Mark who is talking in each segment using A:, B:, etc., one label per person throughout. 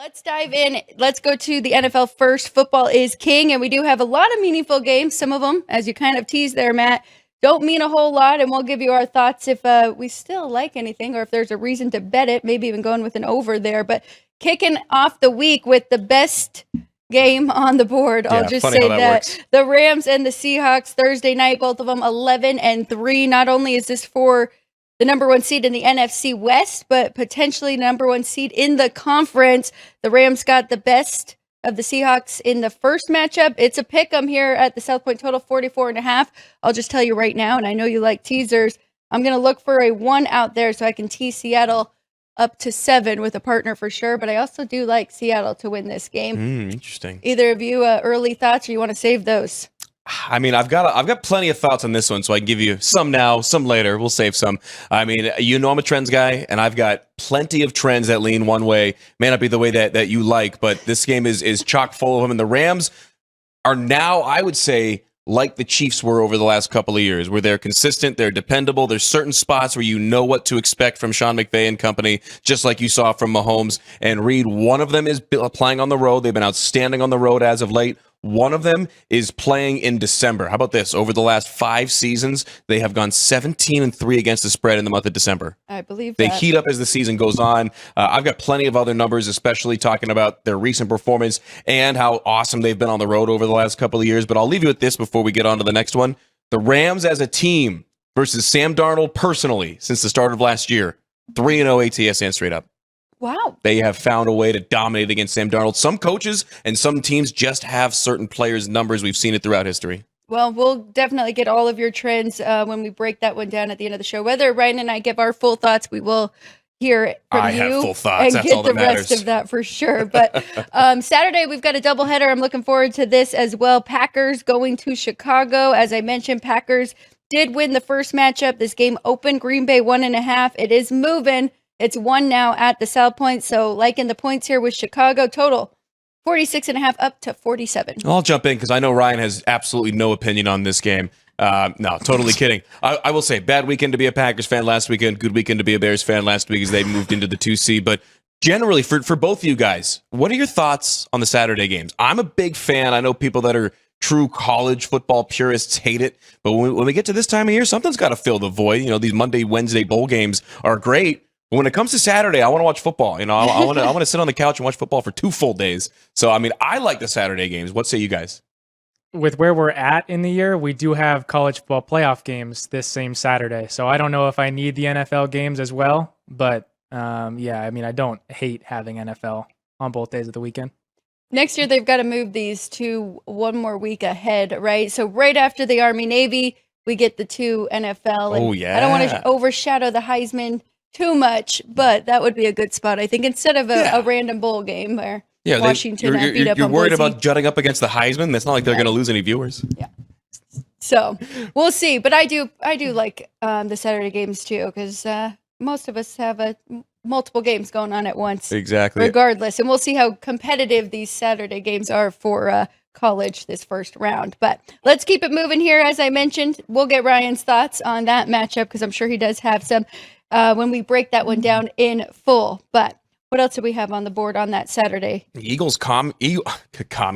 A: Let's dive in. Let's go to the NFL first. Football is king, and we do have a lot of meaningful games. Some of them, as you kind of teased there, Matt, don't mean a whole lot, and we'll give you our thoughts if we still like anything or if there's a reason to bet it, maybe even going with an over there. But kicking off the week with the best game on the board, I'll just say that the Rams and the Seahawks Thursday night, both of them 11-3. Not only is this for the number one seed in the NFC West, but potentially number one seed in the conference. The Rams got the best of the Seahawks in the first matchup. It's a pick 'em here at the South Point total 44.5. I'll just tell you right now, and I know you like teasers, I'm going to look for a 1 out there so I can tease Seattle up to 7 with a partner for sure, but I also do like Seattle to win this game.
B: Interesting.
A: Either of you early thoughts, or you want to save those?
B: I mean, I've got plenty of thoughts on this one, so I can give you some now, some later. We'll save some. I mean, you know I'm a trends guy, and I've got plenty of trends that lean one way. May not be the way that you like, but this game is chock full of them. And the Rams are now, I would say, like the Chiefs were over the last couple of years, where they're consistent, they're dependable. There's certain spots where you know what to expect from Sean McVay and company, just like you saw from Mahomes and Reed. One of them is playing on the road. They've been outstanding on the road as of late. One of them is playing in December. How about this? Over the last 5 seasons, they have gone 17-3 against the spread in the month of December.
A: I believe
B: they heat up as the season goes on. I've got plenty of other numbers, especially talking about their recent performance and how awesome they've been on the road over the last couple of years. But I'll leave you with this before we get on to the next one. The Rams as a team versus Sam Darnold personally since the start of last year. 3-0 ATS straight up.
A: Wow.
B: They have found a way to dominate against Sam Darnold. Some coaches and some teams just have certain players' numbers. We've seen it throughout history.
A: Well, we'll definitely get all of your trends when we break that one down at the end of the show. Whether Ryan and I give our full thoughts, we will hear it from you.
B: I have full thoughts.
A: And
B: That's all
A: get
B: that
A: the
B: matters.
A: rest of that for sure. But Saturday, we've got a doubleheader. I'm looking forward to this as well. Packers going to Chicago. As I mentioned, Packers did win the first matchup. This game opened Green Bay 1.5. It is moving. It's 1 now at the South Point. So liking the points here with Chicago total 46.5 up to 47.
B: I'll jump in because I know Ryan has absolutely no opinion on this game. No, totally kidding. I will say, bad weekend to be a Packers fan last weekend, good weekend to be a Bears fan last week as they moved into the 2 seed. But generally, for both of you guys, what are your thoughts on the Saturday games? I'm a big fan. I know people that are true college football purists hate it. But when we get to this time of year, something's got to fill the void. You know, these Monday, Wednesday bowl games are great. But when it comes to Saturday, I want to watch football. You know, I want to sit on the couch and watch football for 2 full days. So, I mean, I like the Saturday games. What say you guys?
C: With where we're at in the year, we do have college football playoff games this same Saturday. So I don't know if I need the NFL games as well. But, yeah, I mean, I don't hate having NFL on both days of the weekend.
A: Next year, they've got to move these to 1 more week ahead, right? So right after the Army-Navy, we get the 2 NFL. And
B: oh, yeah.
A: I don't want to overshadow the Heisman too much, but that would be a good spot, I think, instead of a random bowl game where Washington beat up on
B: You're worried
A: Boise.
B: about jutting up against the Heisman? That's not like they're going to lose any viewers.
A: Yeah. So we'll see. But I do like the Saturday games too, because most of us have multiple games going on at once.
B: Exactly.
A: Regardless. And we'll see how competitive these Saturday games are for college this first round. But let's keep it moving here. As I mentioned, we'll get Ryan's thoughts on that matchup because I'm sure he does have some when we break that one down in full. But what else do we have on the board on that Saturday?
B: The Eagles commies.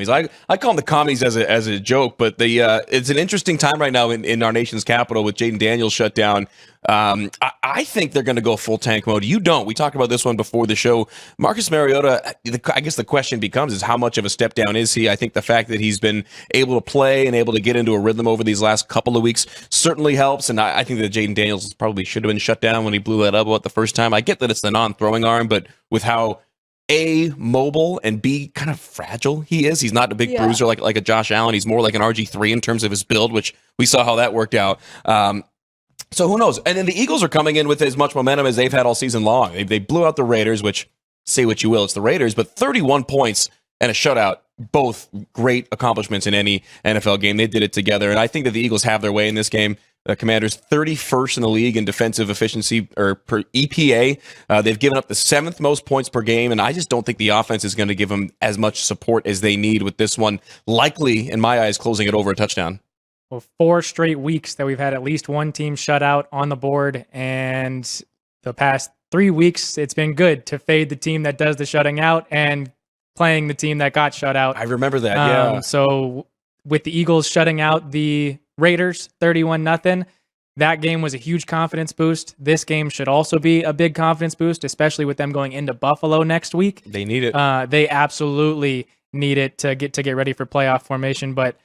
B: I call them the commies as a joke, but it's an interesting time right now in our nation's capital with Jaden Daniels shut down. I think they're going to go full tank mode. You don't. We talked about this one before the show. Marcus Mariota, I guess the question becomes is how much of a step down is he? I think the fact that he's been able to play and able to get into a rhythm over these last couple of weeks certainly helps. And I think that Jaden Daniels probably should have been shut down when he blew that elbow the first time. I get that it's the non-throwing arm, but with how A, mobile, and B, kind of fragile he is. He's not a big bruiser like a Josh Allen. He's more like an RG3 in terms of his build, which we saw how that worked out. So who knows? And then the Eagles are coming in with as much momentum as they've had all season long. They blew out the Raiders, which, say what you will, it's the Raiders, but 31 points and a shutout, both great accomplishments in any NFL game. They did it together, and I think that the Eagles have their way in this game. The Commanders 31st in the league in defensive efficiency or per EPA. They've given up the 7th most points per game, and I just don't think the offense is going to give them as much support as they need with this one. Likely, in my eyes, closing it over a touchdown.
C: Well, 4 straight weeks that we've had at least one team shut out on the board, and the past 3 weeks, it's been good to fade the team that does the shutting out and playing the team that got shut out.
B: I remember that. Yeah.
C: So with the Eagles shutting out the Raiders 31-0, that game was a huge confidence boost. This game should also be a big confidence boost, especially with them going into Buffalo next week.
B: They need it.
C: They absolutely need it to get ready for playoff formation. But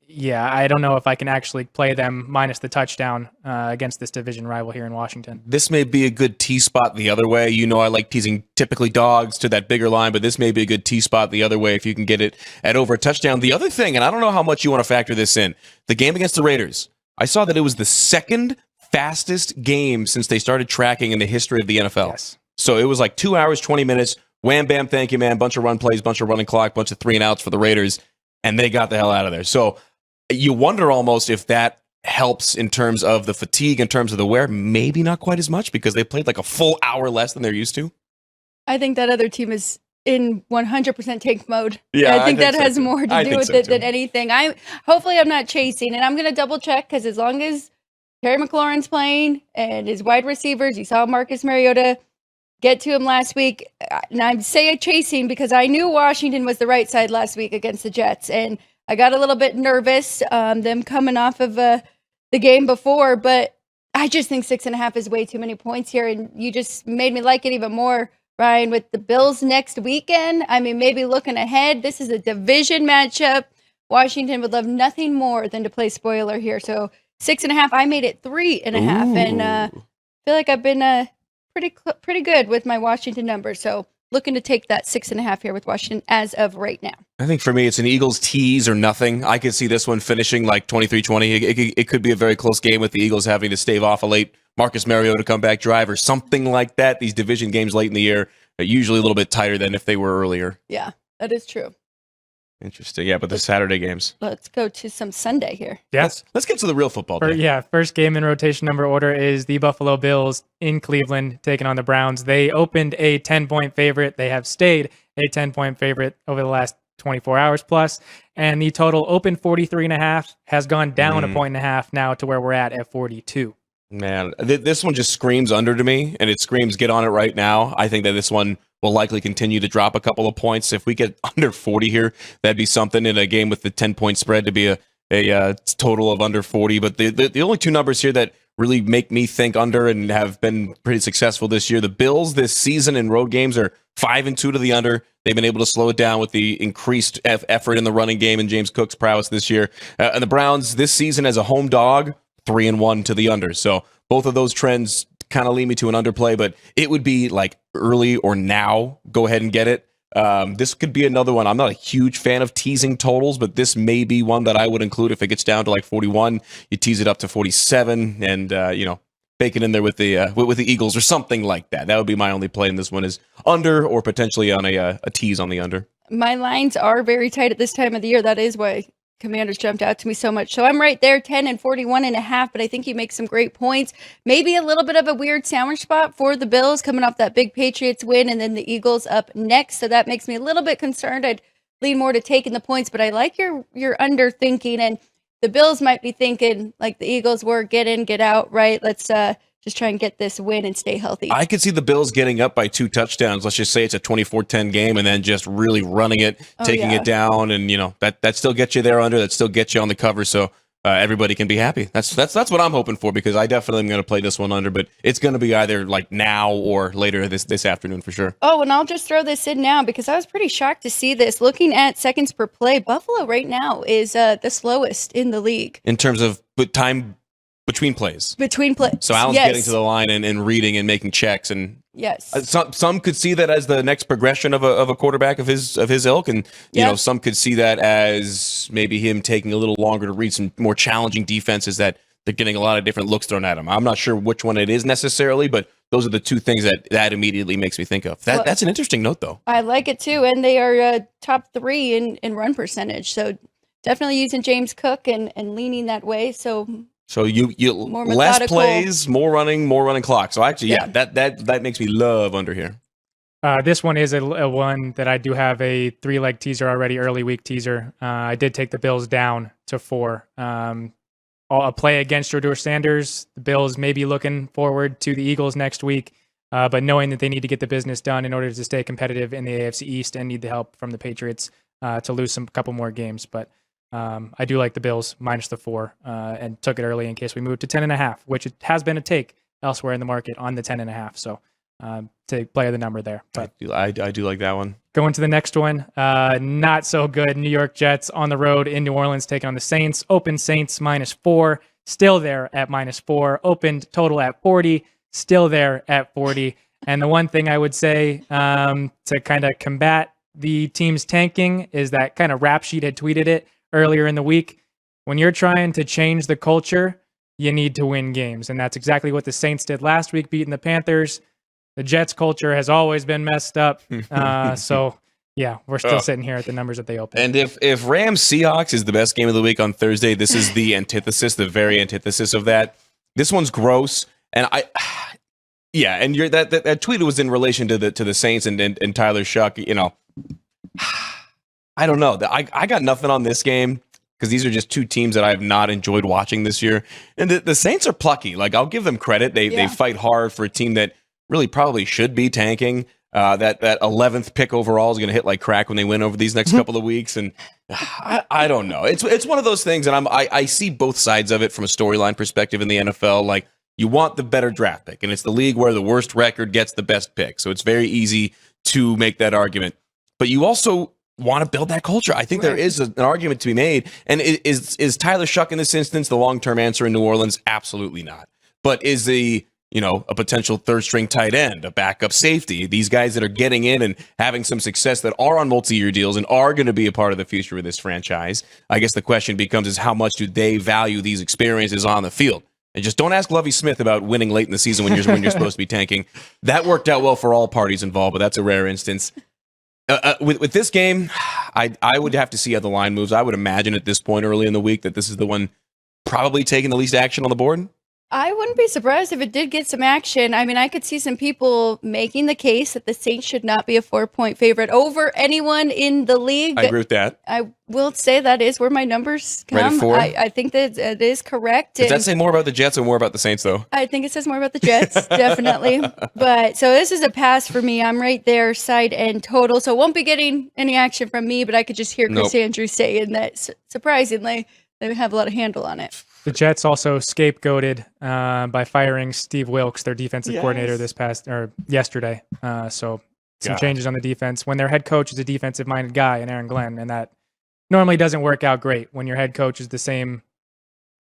C: yeah, I don't know if I can actually play them minus the touchdown against this division rival here in Washington.
B: This may be a good T spot the other way. You know, I like teasing typically dogs to that bigger line, but this may be a good T spot the other way if you can get it at over a touchdown. The other thing, and I don't know how much you want to factor this in, the game against the Raiders. I saw that it was the second fastest game since they started tracking in the history of the NFL.
C: Yes.
B: So it was like 2 hours, 20 minutes. Wham, bam, thank you, man. Bunch of run plays, bunch of running clock, bunch of 3-and-outs for the Raiders, and they got the hell out of there. So you wonder almost if that helps in terms of the fatigue, in terms of the wear. Maybe not quite as much because they played like a full hour less than they're used to.
A: I think that other team is in 100% tank mode.
B: Yeah,
A: I think that
B: so
A: has
B: too.
A: more to do with it than anything. Hopefully I'm not chasing, and I'm going to double check because as long as Terry McLaurin's playing and his wide receivers, you saw Marcus Mariota get to him last week. And I'm saying chasing because I knew Washington was the right side last week against the Jets, and I got a little bit nervous, them coming off of the game before, but I just think 6.5 is way too many points here, and you just made me like it even more, Ryan, with the Bills next weekend. I mean, maybe looking ahead, this is a division matchup. Washington would love nothing more than to play spoiler here. So 6.5, I made it 3.5, and feel like I've been pretty good with my Washington numbers. So looking to take that 6.5 here with Washington as of right now.
B: I think for me, it's an Eagles tease or nothing. I could see this one finishing like 23-20. It could be a very close game with the Eagles having to stave off a late Marcus Mariota comeback drive or something like that. These division games late in the year are usually a little bit tighter than if they were earlier.
A: Yeah, that is true.
B: Interesting. Yeah, but the Saturday games.
A: Let's go to some Sunday here.
C: Yes.
B: Let's get to the real football day.
C: First game in rotation number order is the Buffalo Bills in Cleveland taking on the Browns. They opened a 10-point favorite. They have stayed a 10-point favorite over the last 24 hours plus, and the total opened 43.5, has gone down a 1.5 now to where we're at 42.
B: Man, this one just screams under to me, and it screams get on it right now. I think that this one will likely continue to drop a couple of points. If we get under 40 here, that'd be something in a game with the 10-point spread to be a total of under 40. But the only two numbers here that really make me think under and have been pretty successful this year, the Bills this season in road games are 5-2 to the under. They've been able to slow it down with the increased effort in the running game and James Cook's prowess this year. And the Browns this season as a home dog, 3-1 to the under. So both of those trends kind of lead me to an underplay, but it would be like early or now. Go ahead and get it. This could be another one. I'm not a huge fan of teasing totals, but this may be one that I would include if it gets down to like 41. You tease it up to 47, and bake it in there with the Eagles or something like that. That would be my only play in this one, is under or potentially on a tease on the under.
A: My lines are very tight at this time of the year. That is why Commanders jumped out to me so much. So I'm right there, 10 and 41.5, but I think you make some great points. Maybe a little bit of a weird sandwich spot for the Bills coming off that big Patriots win, and then the Eagles up next. So that makes me a little bit concerned. I'd lean more to taking the points, but I like your under thinking, and the Bills might be thinking like the Eagles were, get in, get out, right? Let's just try and get this win and stay healthy.
B: I could see the Bills getting up by 2 touchdowns. Let's just say it's a 24-10 game, and then just really running it, taking it down, and that still gets you there under. That still gets you on the cover, so everybody can be happy. That's what I'm hoping for, because I definitely am going to play this one under, but it's going to be either like now or later this afternoon for sure.
A: Oh, and I'll just throw this in now because I was pretty shocked to see this. Looking at seconds per play, Buffalo right now is the slowest in the league
B: In terms of time between plays.
A: So
B: Allen's getting to the line and reading and making checks, and
A: yes,
B: some could see that as the next progression of a quarterback of his ilk, and some could see that as maybe him taking a little longer to read some more challenging defenses that they're getting a lot of different looks thrown at him. I'm not sure which one it is necessarily, but those are the two things that immediately makes me think of. That's an interesting note, though.
A: I like it too, and they are top 3 in run percentage. So definitely using James Cook and leaning that way. So
B: you less plays, more running clock. So actually, that makes me love under here.
C: This one is a one that I do have a 3-leg teaser already, early week teaser. I did take the Bills down to 4. A play against Shedeur Sanders. The Bills may be looking forward to the Eagles next week. but knowing that they need to get the business done in order to stay competitive in the AFC East and need the help from the Patriots to lose couple more games. But I do like the Bills minus the 4 and took it early in case we move to 10.5, which it has been a take elsewhere in the market on the 10.5. So to play the number there. But
B: I do like that one.
C: Going to the next one, not so good. New York Jets on the road in New Orleans taking on the Saints. Open Saints minus 4, still there at minus 4. Opened total at 40, still there at 40. And the one thing I would say to kind of combat the team's tanking is that kind of Rap Sheet had tweeted it earlier in the week. When you're trying to change the culture, you need to win games. And that's exactly what the Saints did last week, beating the Panthers. The Jets culture has always been messed up. So, yeah, we're still sitting here at the numbers that they opened.
B: And if Rams Seahawks is the best game of the week on Thursday, this is the antithesis, the very antithesis of that. This one's gross. And and that tweet was in relation to the Saints and Tyler Shuck. You know, I don't know. I got nothing on this game because these are just two teams that I have not enjoyed watching this year. And the Saints are plucky. Like, I'll give them credit. They fight hard for a team that really probably should be tanking. That 11th pick overall is going to hit like crack when they win over these next couple of weeks. And I don't know. It's one of those things, and I see both sides of it from a storyline perspective in the NFL. Like, you want the better draft pick, and it's the league where the worst record gets the best pick. So it's very easy to make that argument. But you also want to build that culture. I think there is an argument to be made. And is Tyler Shuck in this instance the long-term answer in New Orleans? Absolutely not. But is a potential third-string tight end, a backup safety, these guys that are getting in and having some success that are on multi-year deals and are going to be a part of the future of this franchise. I guess the question becomes is how much do they value these experiences on the field? And just don't ask Lovie Smith about winning late in the season when you're supposed to be tanking. That worked out well for all parties involved, but that's a rare instance. With this game, I would have to see how the line moves. I would imagine at this point early in the week that this is the one probably taking the least action on the board.
A: I wouldn't be surprised if it did get some action. I mean, I could see some people making the case that the Saints should not be a 4-point favorite over anyone in the league.
B: I agree with that.
A: I will say that is where my numbers come.
B: Ready for?
A: I think that it is correct.
B: Does that say more about the Jets or more about the Saints, though?
A: I think it says more about the Jets, definitely. But so this is a pass for me. I'm right there, side and total. So won't be getting any action from me, but I could just hear Chris Andrews saying that surprisingly, they have a lot of handle on it.
C: The Jets also scapegoated by firing Steve Wilkes, their defensive coordinator, yesterday. So some changes on the defense when their head coach is a defensive-minded guy, and Aaron Glenn, and that normally doesn't work out great when your head coach is the same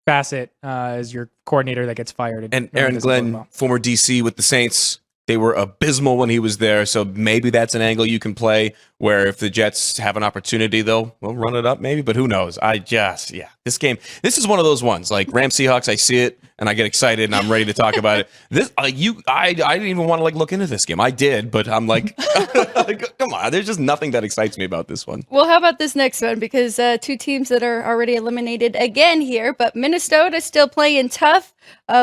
C: facet as your coordinator that gets fired.
B: And Aaron Glenn, former DC with the Saints, they were abysmal when he was there, so maybe that's an angle you can play where if the Jets have an opportunity, they'll run it up maybe, but who knows? This game, this is one of those ones, like Rams Seahawks, I see it, and I get excited, and I'm ready to talk about it. I didn't even want to look into this game. I did, but I'm like, come on, there's just nothing that excites me about this one.
A: Well, how about this next one? Because two teams that are already eliminated again here, but Minnesota still playing tough.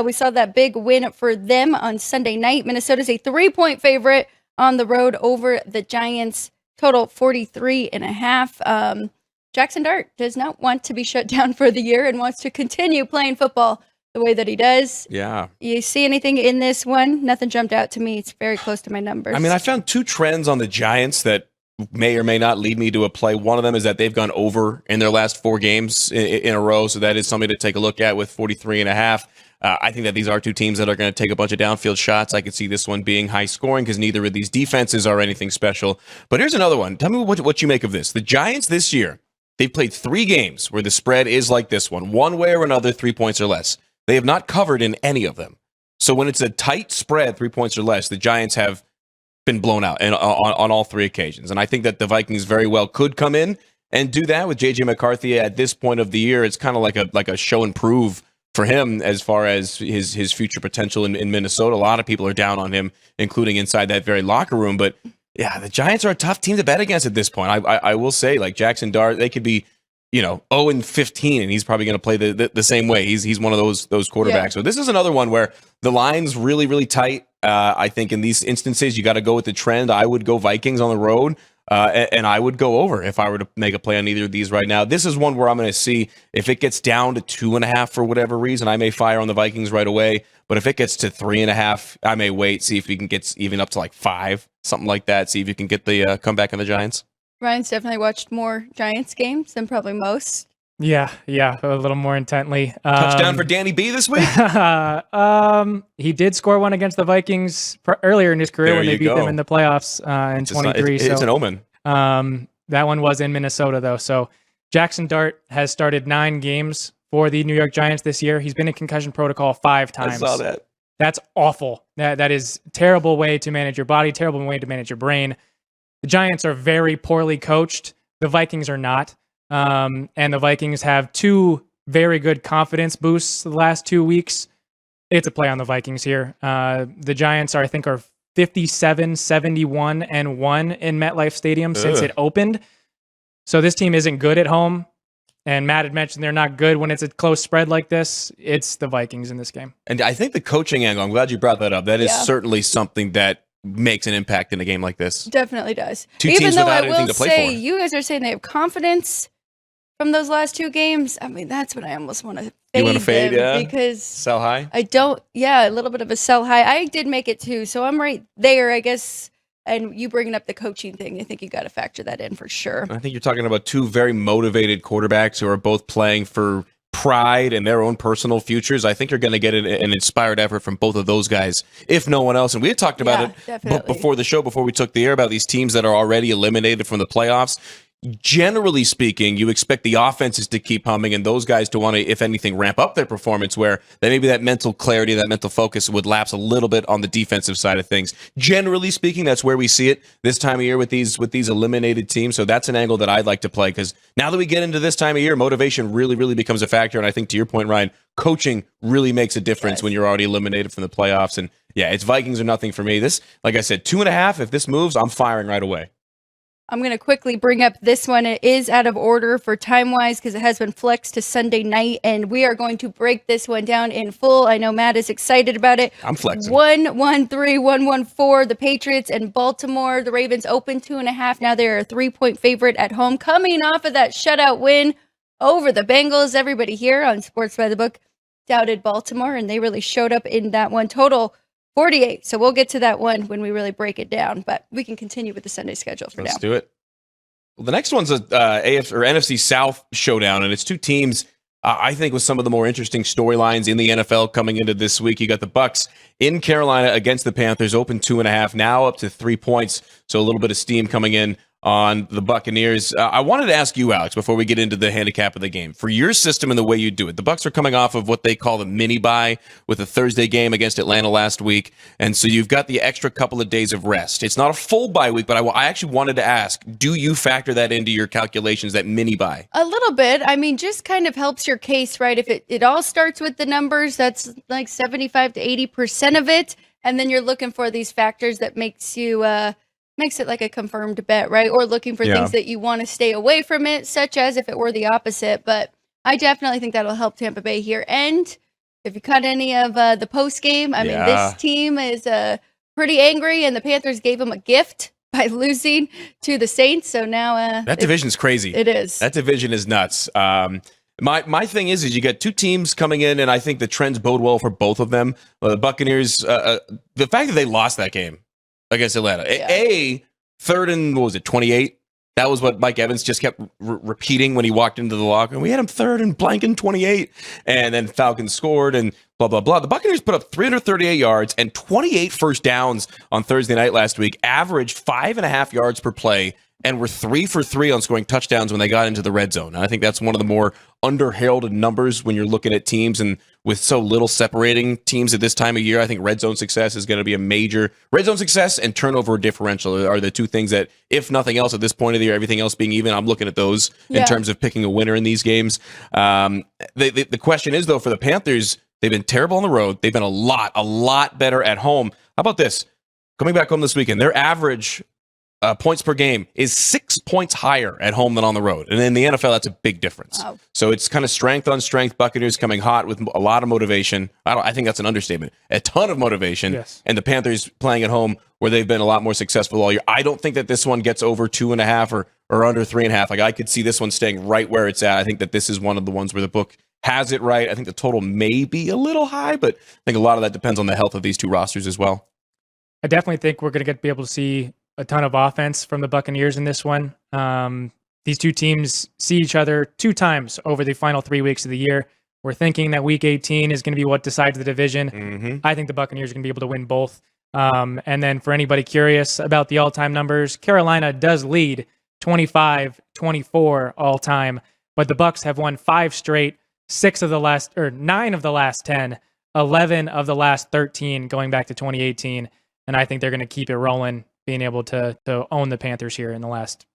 A: We saw that big win for them on Sunday night. Minnesota's a 3-point favorite on the road over the Giants, total 43.5. Jackson Dart does not want to be shut down for the year and wants to continue playing football the way that he does.
B: Yeah.
A: You see anything in this one? Nothing jumped out to me. It's very close to my numbers.
B: I mean, I found two trends on the Giants that may or may not lead me to a play. One of them is that they've gone over in their last 4 games in a row, so that is something to take a look at with 43.5. I think that these are two teams that are going to take a bunch of downfield shots. I could see this one being high scoring because neither of these defenses are anything special. But here's another one. Tell me what you make of this. The Giants this year, they've played 3 games where the spread is like this one way or another, 3 points or less. They have not covered in any of them. So when it's a tight spread, 3 points or less, the Giants have been blown out on all 3 occasions. And I think that the Vikings very well could come in and do that with J.J. McCarthy at this point of the year. It's kind of like a show and prove for him as far as his future potential in Minnesota. A lot of people are down on him, including inside that very locker room. But yeah, the Giants are a tough team to bet against at this point. I will say, like Jackson Dart, they could be 0-15, and he's probably going to play the same way. He's one of those quarterbacks. Yeah. So this is another one where the line's really, really tight. I think in these instances, you got to go with the trend. I would go Vikings on the road. And I would go over if I were to make a play on either of these right now. This is one where I'm going to see if it gets down to 2.5 for whatever reason. I may fire on the Vikings right away. But if it gets to 3.5, I may wait, see if we can get even up to like 5, something like that. See if you can get the comeback on the Giants.
A: Ryan's definitely watched more Giants games than probably most.
C: Yeah, a little more intently.
B: Touchdown for Danny B this week?
C: He did score one against the Vikings earlier in his career when they beat them in the playoffs in 23.
B: It's an omen.
C: That one was in Minnesota, though. So Jackson Dart has started 9 games for the New York Giants this year. He's been in concussion protocol 5 times.
B: I saw that.
C: That's awful. That is terrible way to manage your body, terrible way to manage your brain. The Giants are very poorly coached. The Vikings are not. And the Vikings have 2 very good confidence boosts the last 2 weeks. It's a play on the Vikings here. The Giants are 57, 71, and 1 in MetLife Stadium since it opened. So this team isn't good at home. And Matt had mentioned they're not good when it's a close spread like this. It's the Vikings in this game.
B: And I think the coaching angle, I'm glad you brought that up. That is certainly something that makes an impact in a game like this.
A: Definitely does.
B: 2
A: Even
B: teams
A: though
B: without
A: I
B: anything
A: will
B: to play
A: say,
B: for.
A: you guys are saying they have confidence from those last 2 games. I mean, that's what I almost want to fade.
B: You want to fade,
A: them because
B: sell high?
A: I don't. Yeah, a little bit of a sell high. I did make it too, so I'm right there, I guess. And you bringing up the coaching thing, I think you got to factor that in for sure.
B: I think you're talking about 2 very motivated quarterbacks who are both playing for pride and their own personal futures. I think you're going to get an inspired effort from both of those guys, if no one else. And we had talked about it before the show, before we took the air, about these teams that are already eliminated from the playoffs. Generally speaking, you expect the offenses to keep humming and those guys to want to, if anything, ramp up their performance, where maybe that mental clarity, that mental focus would lapse a little bit on the defensive side of things. Generally speaking, that's where we see it this time of year with these eliminated teams. So that's an angle that I'd like to play, because now that we get into this time of year, motivation really, really becomes a factor. And I think, to your point, Ryan, coaching really makes a difference when you're already eliminated from the playoffs. And yeah, it's Vikings or nothing for me. This, like I said, 2.5, if this moves, I'm firing right away.
A: I'm going to quickly bring up this one. It is out of order for time-wise because it has been flexed to Sunday night, and we are going to break this one down in full. I know Matt is excited about it.
B: I'm flexing.
A: 1-1-3, 1-1-4, the Patriots and Baltimore. The Ravens open 2.5. Now they're a 3-point favorite at home, coming off of that shutout win over the Bengals. Everybody here on Sports by the Book doubted Baltimore, and they really showed up in that one. Total 48. So we'll get to that one when we really break it down, but we can continue with the Sunday schedule for now.
B: Let's do it. Well, the next one's a AFC or NFC South showdown, and it's 2 teams I think with some of the more interesting storylines in the NFL coming into this week. You got the Bucs in Carolina against the Panthers, open 2.5, now up to 3 points. So a little bit of steam coming in on the Buccaneers. I wanted to ask you, Alex, before we get into the handicap of the game, for your system and the way you do it. The Bucs are coming off of what they call the mini bye with a Thursday game against Atlanta last week, and so you've got the extra couple of days of rest. It's not a full bye week, but I actually wanted to ask, do you factor that into your calculations, that mini bye?
A: A little bit. I mean, just kind of helps your case, right? If it all starts with the numbers, that's like 75 to 80% of it, and then you're looking for these factors that makes it like a confirmed bet, right? Or looking for things that you want to stay away from it, such as if it were the opposite. But I definitely think that'll help Tampa Bay here. And if you caught any of the post game, I mean, this team is pretty angry, and the Panthers gave them a gift by losing to the Saints. So now
B: that division's crazy.
A: It is.
B: That division is nuts. My thing is you got 2 teams coming in, and I think the trends bode well for both of them. The Buccaneers, the fact that they lost that game against Atlanta. Third and, 28? That was what Mike Evans just kept repeating when he walked into the locker room. We had him third and blank and 28. And then Falcons scored and blah, blah, blah. The Buccaneers put up 338 yards and 28 first downs on Thursday night last week, averaged 5.5 yards per play, and were 3 for 3 on scoring touchdowns when they got into the red zone. And I think that's one of the more underheralded numbers when you're looking at teams, and with so little separating teams at this time of year, I think red zone success is going to be a major. Red zone success and turnover differential are the 2 things that, if nothing else at this point of the year, everything else being even, I'm looking at those in terms of picking a winner in these games. The question is, though, for the Panthers, they've been terrible on the road. They've been a lot better at home. How about this? Coming back home this weekend, their average points per game is 6 points higher at home than on the road. And in the NFL, that's a big difference.
A: Wow.
B: So it's kind of strength on strength. Buccaneers coming hot with a lot of motivation. I think that's an understatement. A ton of motivation.
C: Yes.
B: And the Panthers playing at home where they've been a lot more successful all year. I don't think that this one gets over 2.5 or under 3.5. Like, I could see this one staying right where it's at. I think that this is one of the ones where the book has it right. I think the total may be a little high, but I think a lot of that depends on the health of these two rosters as well.
C: I definitely think we're going to be able to see a ton of offense from the Buccaneers in this one. These two teams see each other 2 times over the final 3 weeks of the year. We're thinking that week 18 is going to be what decides the division.
B: Mm-hmm.
C: I think the Buccaneers are going to be able to win both. And then for anybody curious about the all-time numbers, Carolina does lead 25-24 all-time, but the Bucs have won 5 straight, 9 of the last 10, 11 of the last 13 going back to 2018. And I think they're going to keep it rolling, being able to own the Panthers here in the last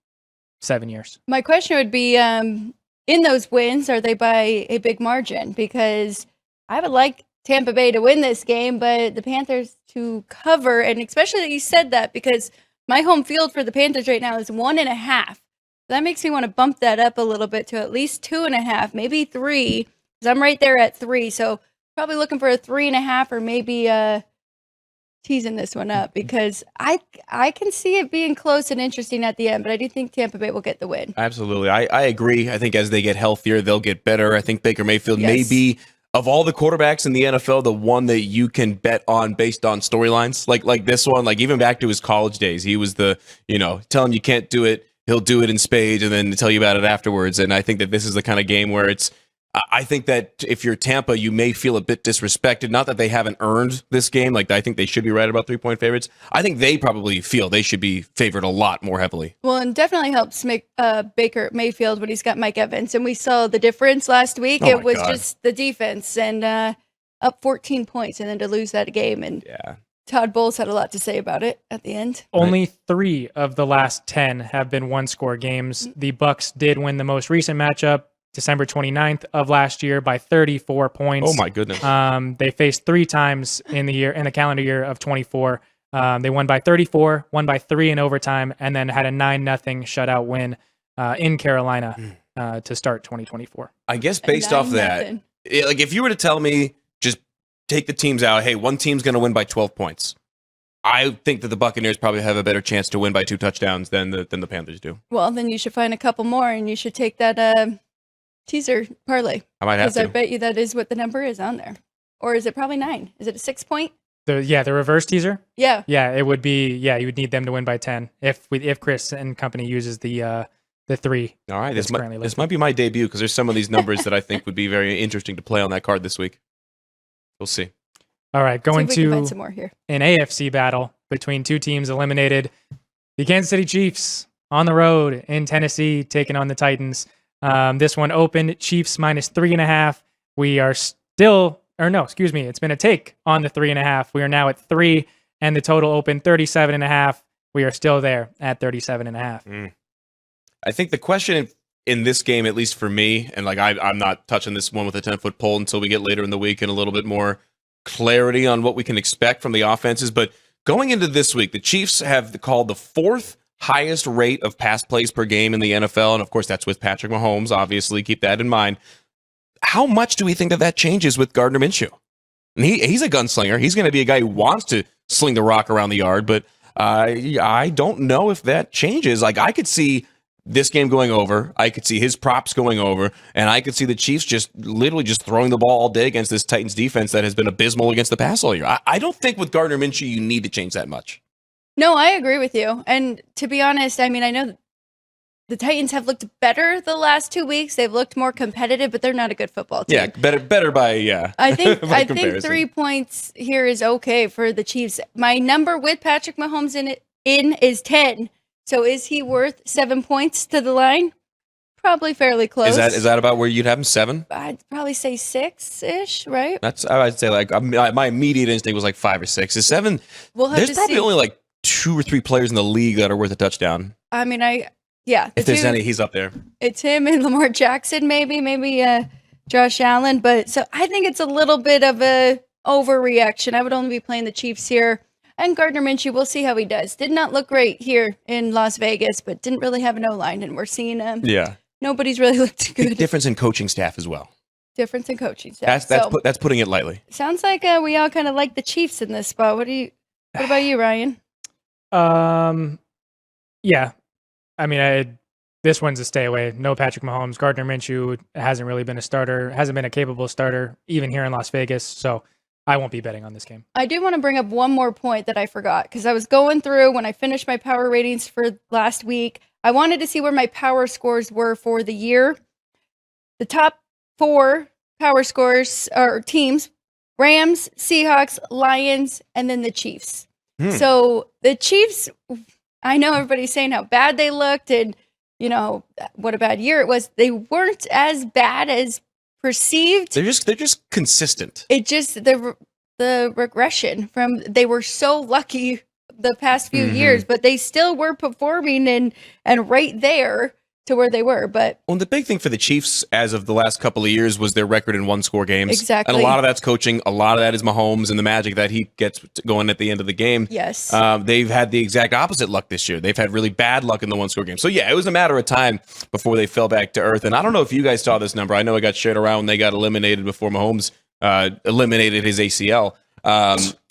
C: 7 years.
A: My question would be, in those wins, are they by a big margin? Because I would like Tampa Bay to win this game, but the Panthers to cover, and especially that you said that, because my home field for the Panthers right now is 1.5. That makes me want to bump that up a little bit to at least 2.5, maybe 3, because I'm right there at 3. So probably looking for a 3.5 or maybe teasing this one up, because I can see it being close and interesting at the end, but I do think Tampa Bay will get the win.
B: Absolutely. I agree. I think as they get healthier, they'll get better. I think Baker Mayfield may be, of all the quarterbacks in the NFL, the one that you can bet on based on storylines. Like this one, like even back to his college days, he was the, tell him you can't do it, he'll do it in spades and then tell you about it afterwards. And I think that this is the kind of game where I think that if you're Tampa, you may feel a bit disrespected. Not that they haven't earned this game. Like, I think they should be right about 3-point favorites. I think they probably feel they should be favored a lot more heavily.
A: Well, and definitely helps make Baker Mayfield when he's got Mike Evans. And we saw the difference last week. It was just the defense and up 14 points and then to lose that game. And Todd Bowles had a lot to say about it at the end.
C: Only 3 of the last 10 have been one-score games. The Bucs did win the most recent matchup, December 29th of last year, by 34 points.
B: Oh my goodness.
C: They faced 3 times in the calendar year of 24. They won by 34, won by 3 in overtime, and then had a 9-0 shutout win in Carolina to start 2024.
B: I guess based off that, like if you were to tell me just take the teams out, hey, one team's going to win by 12 points. I think that the Buccaneers probably have a better chance to win by 2 touchdowns than the Panthers do.
A: Well, then you should find a couple more, and you should take that teaser parlay.
B: I might have to.
A: Because I bet you that is what the number is on there. Or is it probably 9? Is it a 6-point?
C: The reverse teaser?
A: Yeah.
C: Yeah, it would be, you would need them to win by 10 if Chris and company uses the 3.
B: All right, this might be my debut because there's some of these numbers that I think would be very interesting to play on that card this week. We'll see.
C: All right, going to
A: some more here.
C: An AFC battle between 2 teams eliminated. The Kansas City Chiefs on the road in Tennessee taking on the Titans. This one opened Chiefs minus 3.5. We are still, it's been a take on the 3.5. We are now at 3, and the total opened 37.5. We are still there at 37.5.
B: I think the question in this game, at least for me, and like I'm not touching this one with a 10-foot pole until we get later in the week and a little bit more clarity on what we can expect from the offenses. But going into this week, the Chiefs have called the 4th highest rate of pass plays per game in the NFL. And of course, that's with Patrick Mahomes. Obviously, keep that in mind. How much do we think that changes with Gardner Minshew? And he's a gunslinger. He's going to be a guy who wants to sling the rock around the yard. But I don't know if that changes. Like, I could see this game going over. I could see his props going over. And I could see the Chiefs just literally just throwing the ball all day against this Titans defense that has been abysmal against the pass all year. I don't think with Gardner Minshew, you need to change that much.
A: No, I agree with you. And to be honest, I mean, I know the Titans have looked better the last 2 weeks. They've looked more competitive, but they're not a good football team.
B: Yeah, better by
A: I think
B: by
A: I think 3 points here is okay for the Chiefs. My number with Patrick Mahomes in is 10. So is he worth 7 points to the line? Probably fairly close.
B: Is that about where you'd have him? 7?
A: I'd probably say 6-ish, right?
B: I'd say like my immediate instinct was like 5 or 6. Is 7? There's probably only like 2 or 3 players in the league that are worth a touchdown.
A: I mean,
B: if there's any, he's up there.
A: It's him and Lamar Jackson, maybe Josh Allen. But so I think it's a little bit of a overreaction. I would only be playing the Chiefs here. And Gardner Minshew, we'll see how he does. Did not look great here in Las Vegas, but didn't really have an O-line, and we're seeing nobody's really looked good.
B: Big difference in coaching staff as well.
A: Difference in coaching staff.
B: That's putting it lightly.
A: Sounds like we all kind of like the Chiefs in this spot. What about you, Ryan?
C: Yeah. I mean, this one's a stay away. No Patrick Mahomes. Gardner Minshew hasn't really been a starter, hasn't been a capable starter, even here in Las Vegas. So I won't be betting on this game.
A: I do want to bring up one more point that I forgot because I was going through when I finished my power ratings for last week. I wanted to see where my power scores were for the year. The top 4 power scores or teams: Rams, Seahawks, Lions, and then the Chiefs. So the Chiefs, I know everybody's saying how bad they looked and, you know, what a bad year it was. They weren't as bad as perceived.
B: They're just consistent.
A: It just the regression from they were so lucky the past few years, but they still were performing and right there to where they were. But
B: the big thing for the Chiefs as of the last couple of years was their record in 1-score games.
A: Exactly.
B: And a lot of that's coaching. A lot of that is Mahomes and the magic that he gets going at the end of the game.
A: Yes.
B: They've had the exact opposite luck this year. They've had really bad luck in the 1-score game. So, yeah, it was a matter of time before they fell back to earth. And I don't know if you guys saw this number. I know it got shared around when they got eliminated before Mahomes eliminated his ACL.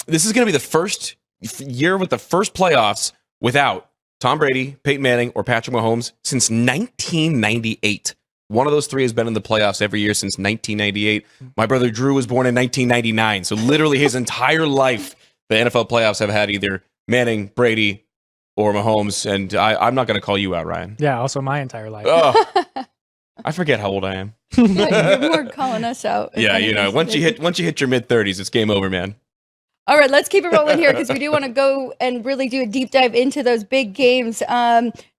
B: This is going to be the first year with the first playoffs without Tom Brady, Peyton Manning, or Patrick Mahomes since 1998. One of those 3 has been in the playoffs every year since 1998. My brother Drew was born in 1999. So literally his entire life, the NFL playoffs have had either Manning, Brady, or Mahomes. And I'm not going to call you out, Ryan.
C: Yeah, also my entire life.
B: Oh, I forget how old I am.
A: Yeah, you're more calling us out.
B: Yeah, you know, once you hit your mid-30s, it's game over, man.
A: All right, let's keep it rolling here because we do want to go and really do a deep dive into those big games.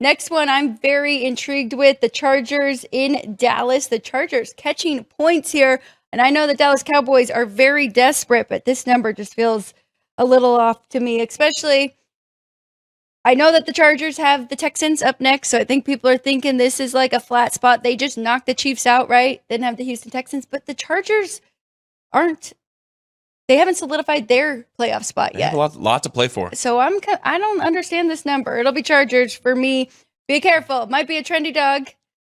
A: Next one I'm very intrigued with, the Chargers in Dallas. The Chargers catching points here. And I know the Dallas Cowboys are very desperate, but this number just feels a little off to me, especially I know that the Chargers have the Texans up next, so I think people are thinking this is like a flat spot. They just knocked the Chiefs out, right? Didn't have the Houston Texans, but the Chargers they haven't solidified their playoff spot yet.
B: They have a lot to play for.
A: So I don't understand this number. It'll be Chargers for me. Be careful. It might be a trendy dog,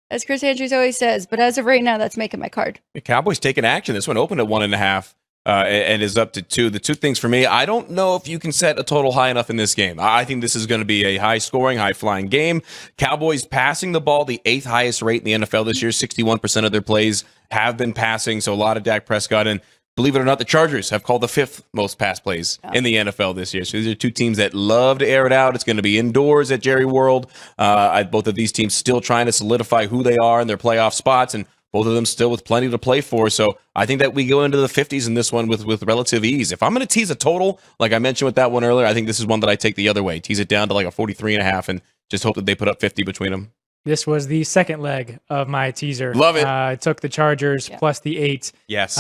A: as Chris Andrews always says. But as of right now, that's making my card.
B: The Cowboys taking action. This one opened at 1.5 and is up to 2. The 2 things for me, I don't know if you can set a total high enough in this game. I think this is going to be a high-scoring, high-flying game. Cowboys passing the ball, the 8th highest rate in the NFL this year. 61% of their plays have been passing, so a lot of Dak Prescott. And believe it or not, the Chargers have called the 5th most pass plays in the NFL this year. So these are 2 teams that love to air it out. It's going to be indoors at Jerry World. Both of these teams still trying to solidify who they are in their playoff spots, and both of them still with plenty to play for. So I think that we go into the 50s in this one with relative ease. If I'm going to tease a total, like I mentioned with that one earlier, I think this is one that I take the other way. Tease it down to like a 43.5 and just hope that they put up 50 between them.
C: This was the second leg of my teaser.
B: Love it.
C: I took the Chargers plus the 8.
B: Yes.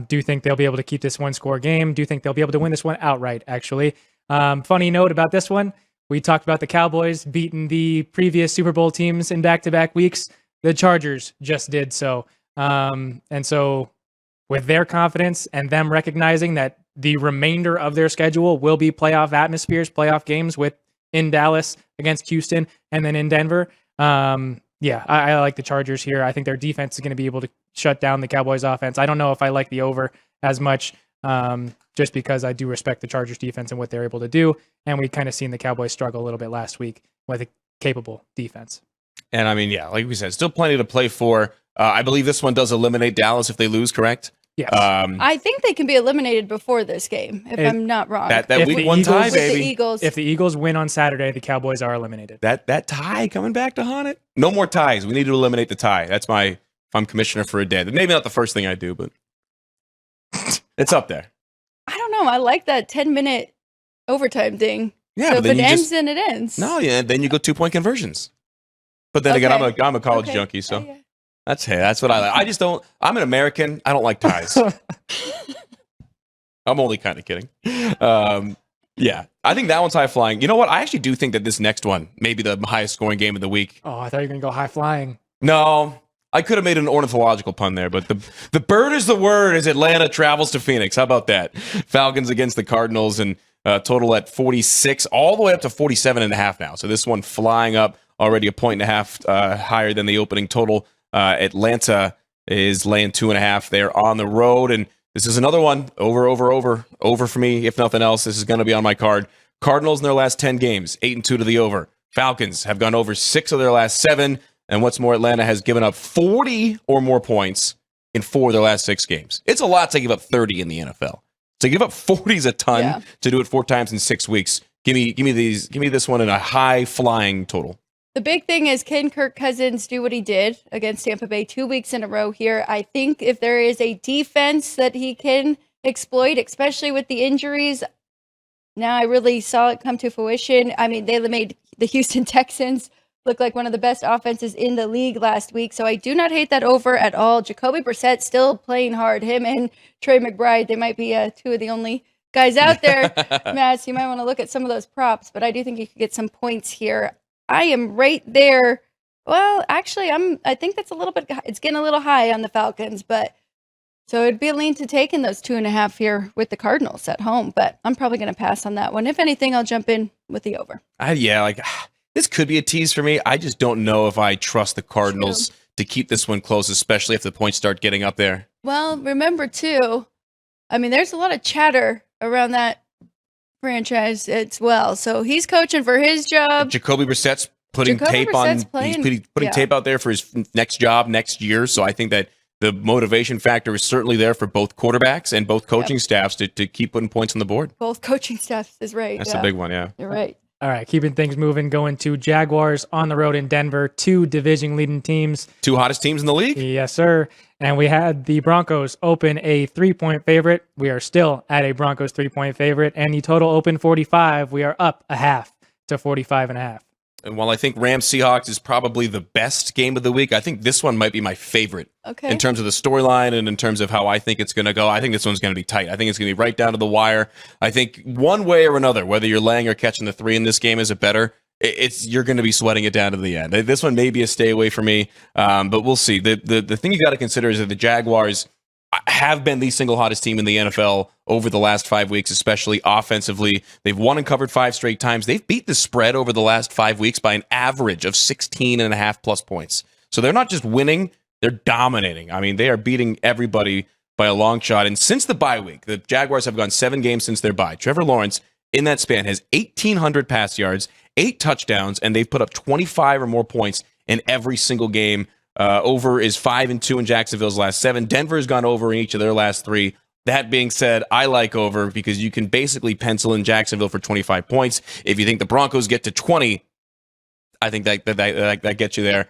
C: Do think they'll be able to keep this 1-score game. Do think they'll be able to win this one outright, actually. Funny note about this one, we talked about the Cowboys beating the previous Super Bowl teams in back-to-back weeks. The Chargers just did so. And so with their confidence and them recognizing that the remainder of their schedule will be playoff atmospheres, playoff games in Dallas against Houston and then in Denver, I like the Chargers here. I think their defense is going to be able to shut down the Cowboys offense. I don't know if I like the over as much, just because I do respect the Chargers defense and what they're able to do. And we kind of seen the Cowboys struggle a little bit last week with a capable defense.
B: And I mean, yeah, like we said, still plenty to play for. I believe this one does eliminate Dallas if they lose, correct?
C: Yes.
A: I think they can be eliminated before this game, if I'm not wrong.
B: That week one tie, baby.
A: The Eagles.
C: If the Eagles win on Saturday, the Cowboys are eliminated.
B: That tie coming back to haunt it. No more ties. We need to eliminate the tie. That's if I'm commissioner for a day. Maybe not the first thing I do, but it's up there.
A: I don't know. I like that 10-minute overtime thing.
B: Yeah,
A: so
B: but
A: if
B: then
A: it ends, then it ends.
B: No, yeah, then you go 2-point conversions. But then again, I'm a college junkie, so.
A: Yeah.
B: That's what I like. I just don't. I'm an American. I don't like ties. I'm only kind of kidding. Yeah, I think that one's high flying. You know what? I actually do think that this next one may be the highest scoring game of the week.
C: Oh, I thought you were going to go high flying.
B: No, I could have made an ornithological pun there, but the bird is the word as Atlanta travels to Phoenix. How about that? Falcons against the Cardinals, and total at 46, all the way up to 47.5 now. So this one flying up already a 1.5 higher than the opening total. Atlanta is laying 2.5. They're on the road, and this is another one. Over for me. If nothing else, this is going to be on my card. Cardinals in their last 10 games, 8-2 to the over. Falcons have gone over 6 of their last 7. And what's more, Atlanta has given up 40 or more points in 4 of their last 6 games. It's a lot to give up 30 in the NFL. To give up 40 is a ton. To do it 4 times in 6 weeks. Give me this one in a high flying total.
A: The big thing is, can Kirk Cousins do what he did against Tampa Bay 2 weeks in a row here? I think if there is a defense that he can exploit, especially with the injuries, now I really saw it come to fruition. I mean, they made the Houston Texans look like one of the best offenses in the league last week, so I do not hate that over at all. Jacoby Brissett still playing hard. Him and Trey McBride, they might be 2 of the only guys out there. Matt, you might want to look at some of those props, but I do think you could get some points here. I am right there. Well, actually, I think that's a little bit, it's getting a little high on the Falcons, but so it'd be a lean to taking those 2.5 here with the Cardinals at home, but I'm probably going to pass on that one. If anything, I'll jump in with the over.
B: This could be a tease for me. I just don't know if I trust the Cardinals to keep this one close, especially if the points start getting up there.
A: Well, remember, too, I mean, there's a lot of chatter around that franchise as well. So he's coaching for his job.
B: Jacoby Brissett's putting tape out there for his next job next year. So I think that the motivation factor is certainly there for both quarterbacks and both coaching staffs to keep putting points on the board.
A: Both coaching staffs is right.
B: That's a big one, yeah.
A: You're right.
C: All right, keeping things moving, going to Jaguars on the road in Denver, 2 division-leading teams.
B: 2 hottest teams in the league?
C: Yes, sir. And we had the Broncos open a 3-point favorite. We are still at a Broncos 3-point favorite, and the total open 45. We are up a half to 45.5.
B: And while I think Rams-Seahawks is probably the best game of the week, I think this one might be my favorite in terms of the storyline and in terms of how I think it's going to go. I think this one's going to be tight. I think it's going to be right down to the wire. I think one way or another, whether you're laying or catching the 3 in this game, is it better? You're going to be sweating it down to the end. This one may be a stay away for me, but we'll see. The thing you got to consider is that the Jaguars have been the single hottest team in the NFL over the last 5 weeks, especially offensively. They've won and covered 5 straight times. They've beat the spread over the last 5 weeks by an average of 16.5 plus points. So they're not just winning, they're dominating. I mean, they are beating everybody by a long shot. And since the bye week, the Jaguars have gone 7 games since their bye. Trevor Lawrence, in that span, has 1,800 pass yards, 8 touchdowns, and they've put up 25 or more points in every single game. Over is 5-2 in Jacksonville's last 7. Denver has gone over in each of their last 3. That being said, I like over because you can basically pencil in Jacksonville for 25 points. If you think the Broncos get to 20, I think that gets you there.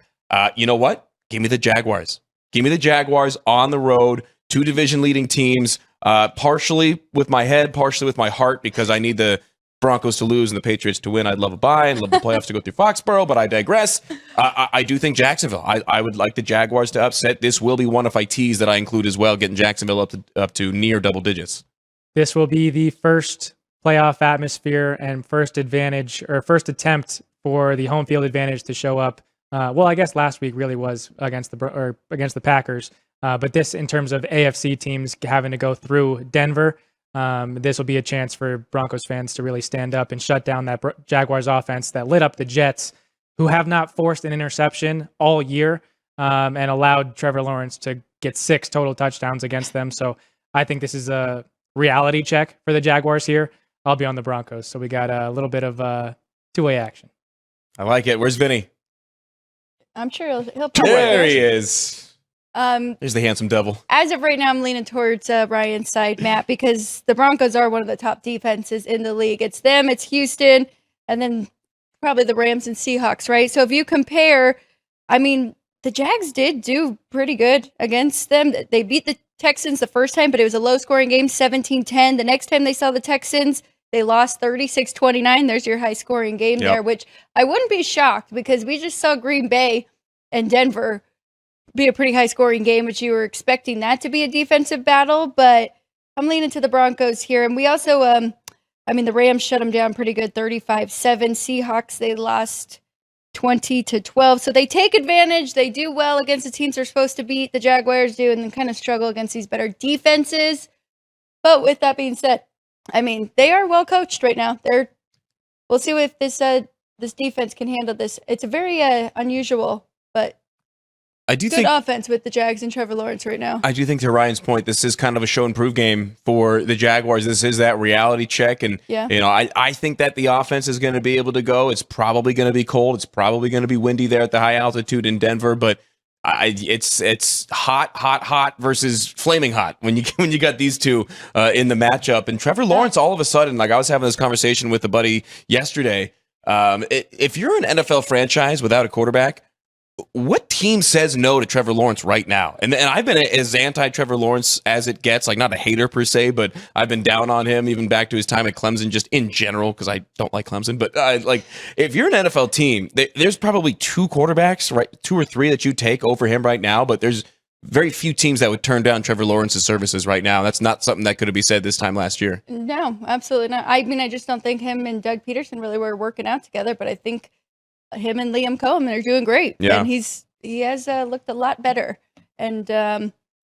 B: You know what? Give me the Jaguars. Give me the Jaguars on the road. 2 division-leading teams. Partially with my head, partially with my heart, because I need the Broncos to lose and the Patriots to win. I'd love a bye and love the playoffs to go through Foxborough, but I digress. I do think Jacksonville. I would like the Jaguars to upset. This will be one if I tease that I include as well, getting Jacksonville up to near double digits.
C: This will be the first playoff atmosphere and first attempt for the home field advantage to show up. Well, I guess last week really was against the Packers, but this in terms of AFC teams having to go through Denver. This will be a chance for Broncos fans to really stand up and shut down that Jaguars offense that lit up the Jets, who have not forced an interception all year and allowed Trevor Lawrence to get 6 total touchdowns against them. So I think this is a reality check for the Jaguars here. I'll be on the Broncos. So we got a little bit of two-way action.
B: I like it. Where's Vinny?
A: I'm sure he'll probably.
B: There he is. There's the handsome devil.
A: As of right now, I'm leaning towards Ryan's side, Matt, because the Broncos are one of the top defenses in the league. It's them, it's Houston, and then probably the Rams and Seahawks, right? So if you compare, I mean, the Jags did do pretty good against them. They beat the Texans the first time, but it was a low-scoring game, 17-10. The next time they saw the Texans, they lost 36-29. There's your high-scoring game there, which I wouldn't be shocked because we just saw Green Bay and Denver be a pretty high-scoring game, which you were expecting that to be a defensive battle, but I'm leaning to the Broncos here. And we also, the Rams shut them down pretty good, 35-7. Seahawks, they lost 20-12. So they take advantage. They do well against the teams they're supposed to beat. The Jaguars do, and then kind of struggle against these better defenses. But with that being said, I mean, they are well coached right now. We'll see if this defense can handle this. It's a very unusual, but
B: I do
A: good
B: think
A: offense with the Jags and Trevor Lawrence right now.
B: I do think, to Ryan's point, this is kind of a show and prove game for the Jaguars. This is that reality check, and I think that the offense is going to be able to go. It's probably going to be cold. It's probably going to be windy there at the high altitude in Denver, but it's hot versus flaming hot when you got these two in the matchup. And Trevor Lawrence, all of a sudden, like I was having this conversation with a buddy yesterday. If you're an NFL franchise without a quarterback, what team says no to Trevor Lawrence right now? And I've been as anti-Trevor Lawrence as it gets, like not a hater per se, but I've been down on him even back to his time at Clemson, just in general, because I don't like Clemson. But like, if you're an NFL team, there's probably two quarterbacks, right, 2 or 3 that you take over him right now, but there's very few teams that would turn down Trevor Lawrence's services right now. That's not something that could have been said this time last year.
A: No, absolutely not. I mean, I just don't think him and Doug Peterson really were working out together, but I think him and Liam Cohen are doing great.
B: Yeah.
A: And he has looked a lot better. And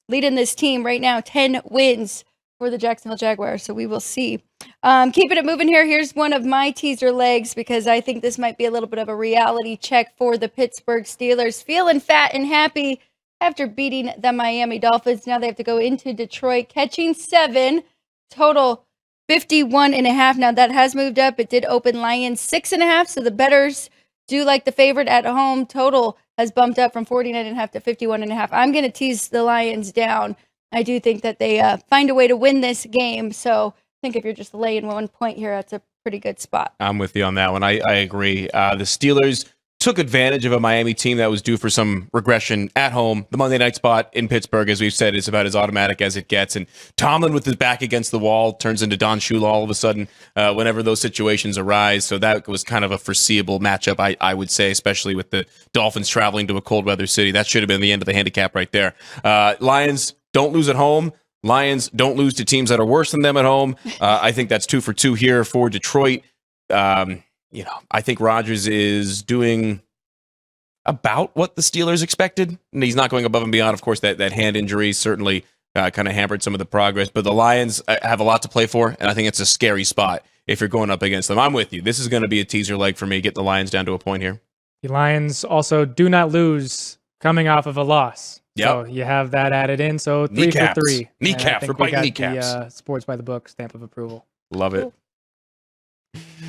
A: leading this team right now, 10 wins for the Jacksonville Jaguars. So we will see. Keeping it moving here. Here's one of my teaser legs, because I think this might be a little bit of a reality check for the Pittsburgh Steelers. Feeling fat and happy after beating the Miami Dolphins. Now they have to go into Detroit, catching 7, total 51.5. Now that has moved up. It did open Lions 6.5. So the bettors do like the favorite at home. Total has bumped up from 49.5 to 51.5. I'm going to tease the Lions down. I do think that they find a way to win this game. So I think if you're just laying 1 point here, that's a pretty good spot.
B: I'm with you on that one. I agree. The Steelers took advantage of a Miami team that was due for some regression at home. The Monday night spot in Pittsburgh, as we've said, is about as automatic as it gets. And Tomlin, with his back against the wall, turns into Don Shula all of a sudden whenever those situations arise. So that was kind of a foreseeable matchup, I would say, especially with the Dolphins traveling to a cold weather city. That should have been the end of the handicap right there. Lions don't lose at home. Lions don't lose to teams that are worse than them at home. I think that's 2 for 2 here for Detroit. I think Rodgers is doing about what the Steelers expected. And he's not going above and beyond. Of course, that hand injury certainly kind of hampered some of the progress. But the Lions have a lot to play for, and I think it's a scary spot if you're going up against them. I'm with you. This is going to be a teaser leg for me. Get the Lions down to a point here.
C: The Lions also do not lose coming off of a loss.
B: Yep.
C: So you have that added in. So 3
B: Kneecaps.
C: for 3.
B: Kneecaps. We're biting kneecaps.
C: The Sports by the Book stamp of approval.
B: Love it.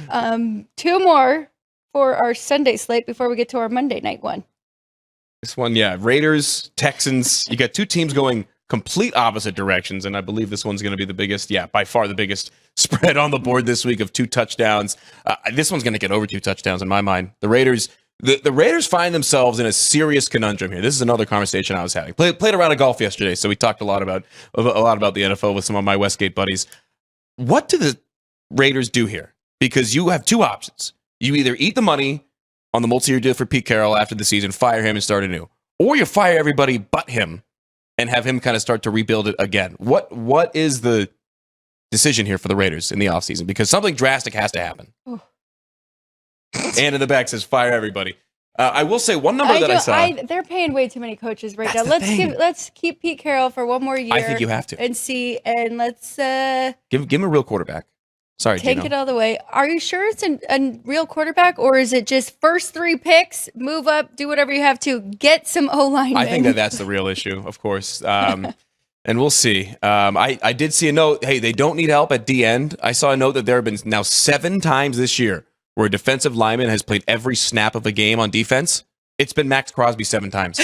A: 2 more for our Sunday slate before we get to our Monday night one.
B: This one, Raiders, Texans. You got 2 teams going complete opposite directions, and I believe this one's going to be the biggest, by far the biggest spread on the board this week of 2 touchdowns. This one's going to get over 2 touchdowns in my mind. The Raiders find themselves in a serious conundrum here. This is another conversation I was having. Played a round of golf yesterday, so we talked a lot about the NFL with some of my Westgate buddies. What do the Raiders do here? Because you have 2 options. You either eat the money on the multi-year deal for Pete Carroll after the season, fire him and start anew, or you fire everybody but him and have him kind of start to rebuild it again. What is the decision here for the Raiders in the offseason? Because something drastic has to happen. Oh. And in the back says fire everybody. I will say one number I saw.
A: They're paying way too many coaches right now. Let's keep Pete Carroll for 1 more year.
B: I think you have to.
A: And see, and let's
B: give him a real quarterback. Sorry,
A: take
B: Gino.
A: it all the way. Are you sure it's a real quarterback, or is it just first 3 picks, move up, do whatever you have to, get some O-linemen?
B: I think that's the real issue, of course. And we'll see. I did see a note. Hey, they don't need help at D end. I saw a note that there have been now 7 times this year where a defensive lineman has played every snap of a game on defense. It's been Max Crosby 7 times.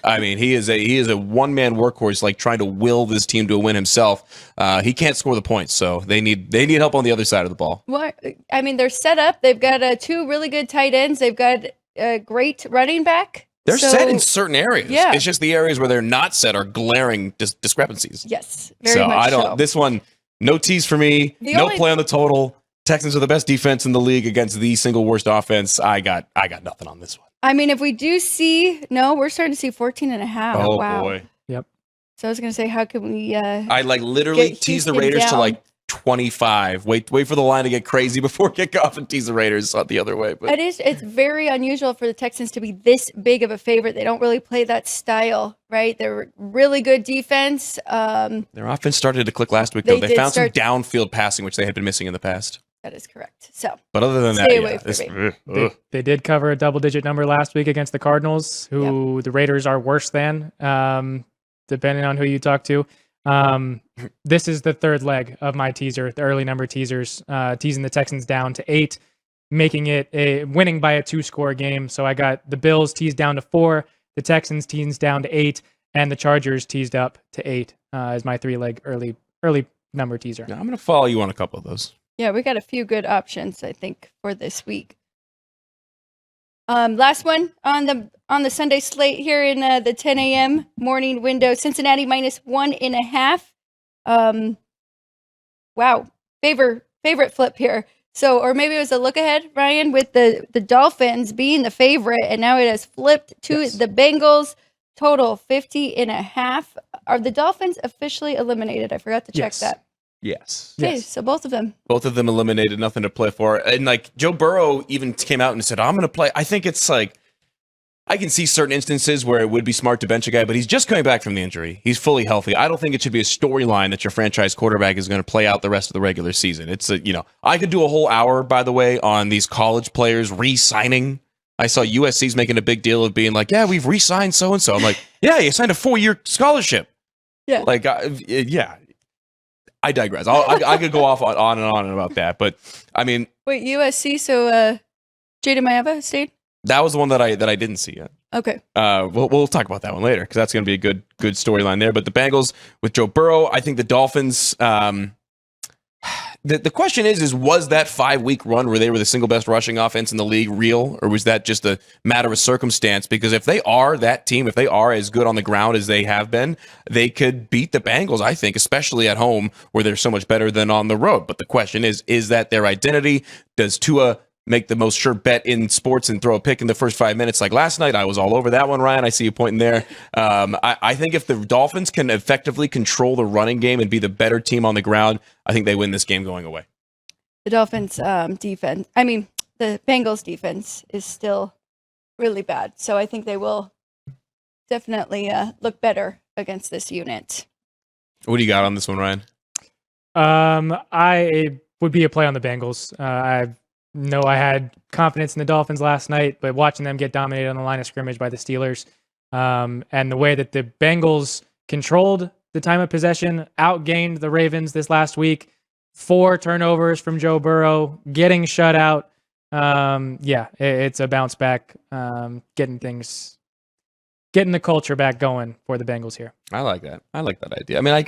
B: I mean, he is a one-man workhorse, like trying to will this team to a win himself. He can't score the points, so they need help on the other side of the ball.
A: Well, I mean, they're set up. They've got 2 really good tight ends. They've got a great running back.
B: They're set in certain areas.
A: Yeah.
B: It's just the areas where they're not set are glaring discrepancies.
A: Yes, very much so.
B: This one, no tease for me. No play on the total. Texans are the best defense in the league against the single worst offense. I got nothing on this one.
A: I mean, if we do see, we're starting to see 14.5.
B: Oh,
A: wow.
B: boy.
C: Yep.
A: So I was going to say, how can we
B: I literally tease the Raiders to 25. Wait for the line to get crazy before kickoff and tease the Raiders the other way. But
A: It's very unusual for the Texans to be this big of a favorite. They don't really play that style, right? They're really good defense.
B: Their offense started to click last week, though. They found some downfield passing, which they had been missing in the past.
A: That is correct. So,
B: but other than
A: stay
B: that,
A: away from me.
C: They did cover a double-digit number last week against the Cardinals, who the Raiders are worse than, depending on who you talk to. This is the third leg of my teaser, the early number teasers, teasing the Texans down to 8, making it winning by a 2-score game. So I got the Bills teased down to 4, the Texans teased down to 8, and the Chargers teased up to 8 as my 3-leg early number teaser.
B: Yeah, I'm going to follow you on a couple of those.
A: Yeah, we got a few good options, I think, for this week. Last one on the Sunday slate here in the 10 a.m. morning window. Cincinnati -1.5. Wow, favorite flip here. So, or maybe it was a look ahead, Ryan, with the Dolphins being the favorite, and now it has flipped to the Bengals. Total 50.5. Are the Dolphins officially eliminated? I forgot to check that.
B: Yes.
A: Okay, so both of them.
B: Both of them eliminated, nothing to play for. And like Joe Burrow even came out and said, I'm going to play. I think it's like, I can see certain instances where it would be smart to bench a guy, but he's just coming back from the injury. He's fully healthy. I don't think it should be a storyline that your franchise quarterback is going to play out the rest of the regular season. It's I could do a whole hour, by the way, on these college players re-signing. I saw USC's making a big deal of being like, yeah, we've re-signed so-and-so. I'm like, yeah, you signed a 4-year scholarship.
A: Yeah.
B: Like, yeah. I digress. I could go off on and on about that, but I mean,
A: wait, USC. So Jada Maeva stayed.
B: That was the one that I didn't see yet.
A: Okay.
B: We'll talk about that one later because that's going to be a good storyline there. But the Bengals with Joe Burrow, I think the Dolphins. The question is was that 5-week run where they were the single best rushing offense in the league real, or was that just a matter of circumstance? Because if they are that team, if they are as good on the ground as they have been, they could beat the Bengals, I think, especially at home where they're so much better than on the road. But the question is that their identity? Does Tua make the most sure bet in sports and throw a pick in the first 5 minutes like last night? I was all over that one, Ryan. I see you pointing there. I think if the Dolphins can effectively control the running game and be the better team on the ground, I think they win this game going away.
A: The Dolphins defense, the Bengals defense is still really bad. So I think they will definitely look better against this unit.
B: What do you got on this one, Ryan?
C: I would be a play on the Bengals. I had confidence in the Dolphins last night, but watching them get dominated on the line of scrimmage by the Steelers, and the way that the Bengals controlled the time of possession, outgained the Ravens this last week, 4 turnovers from Joe Burrow, getting shut out. It's a bounce back, getting the culture back going for the Bengals here.
B: I like that. I like that idea. I mean,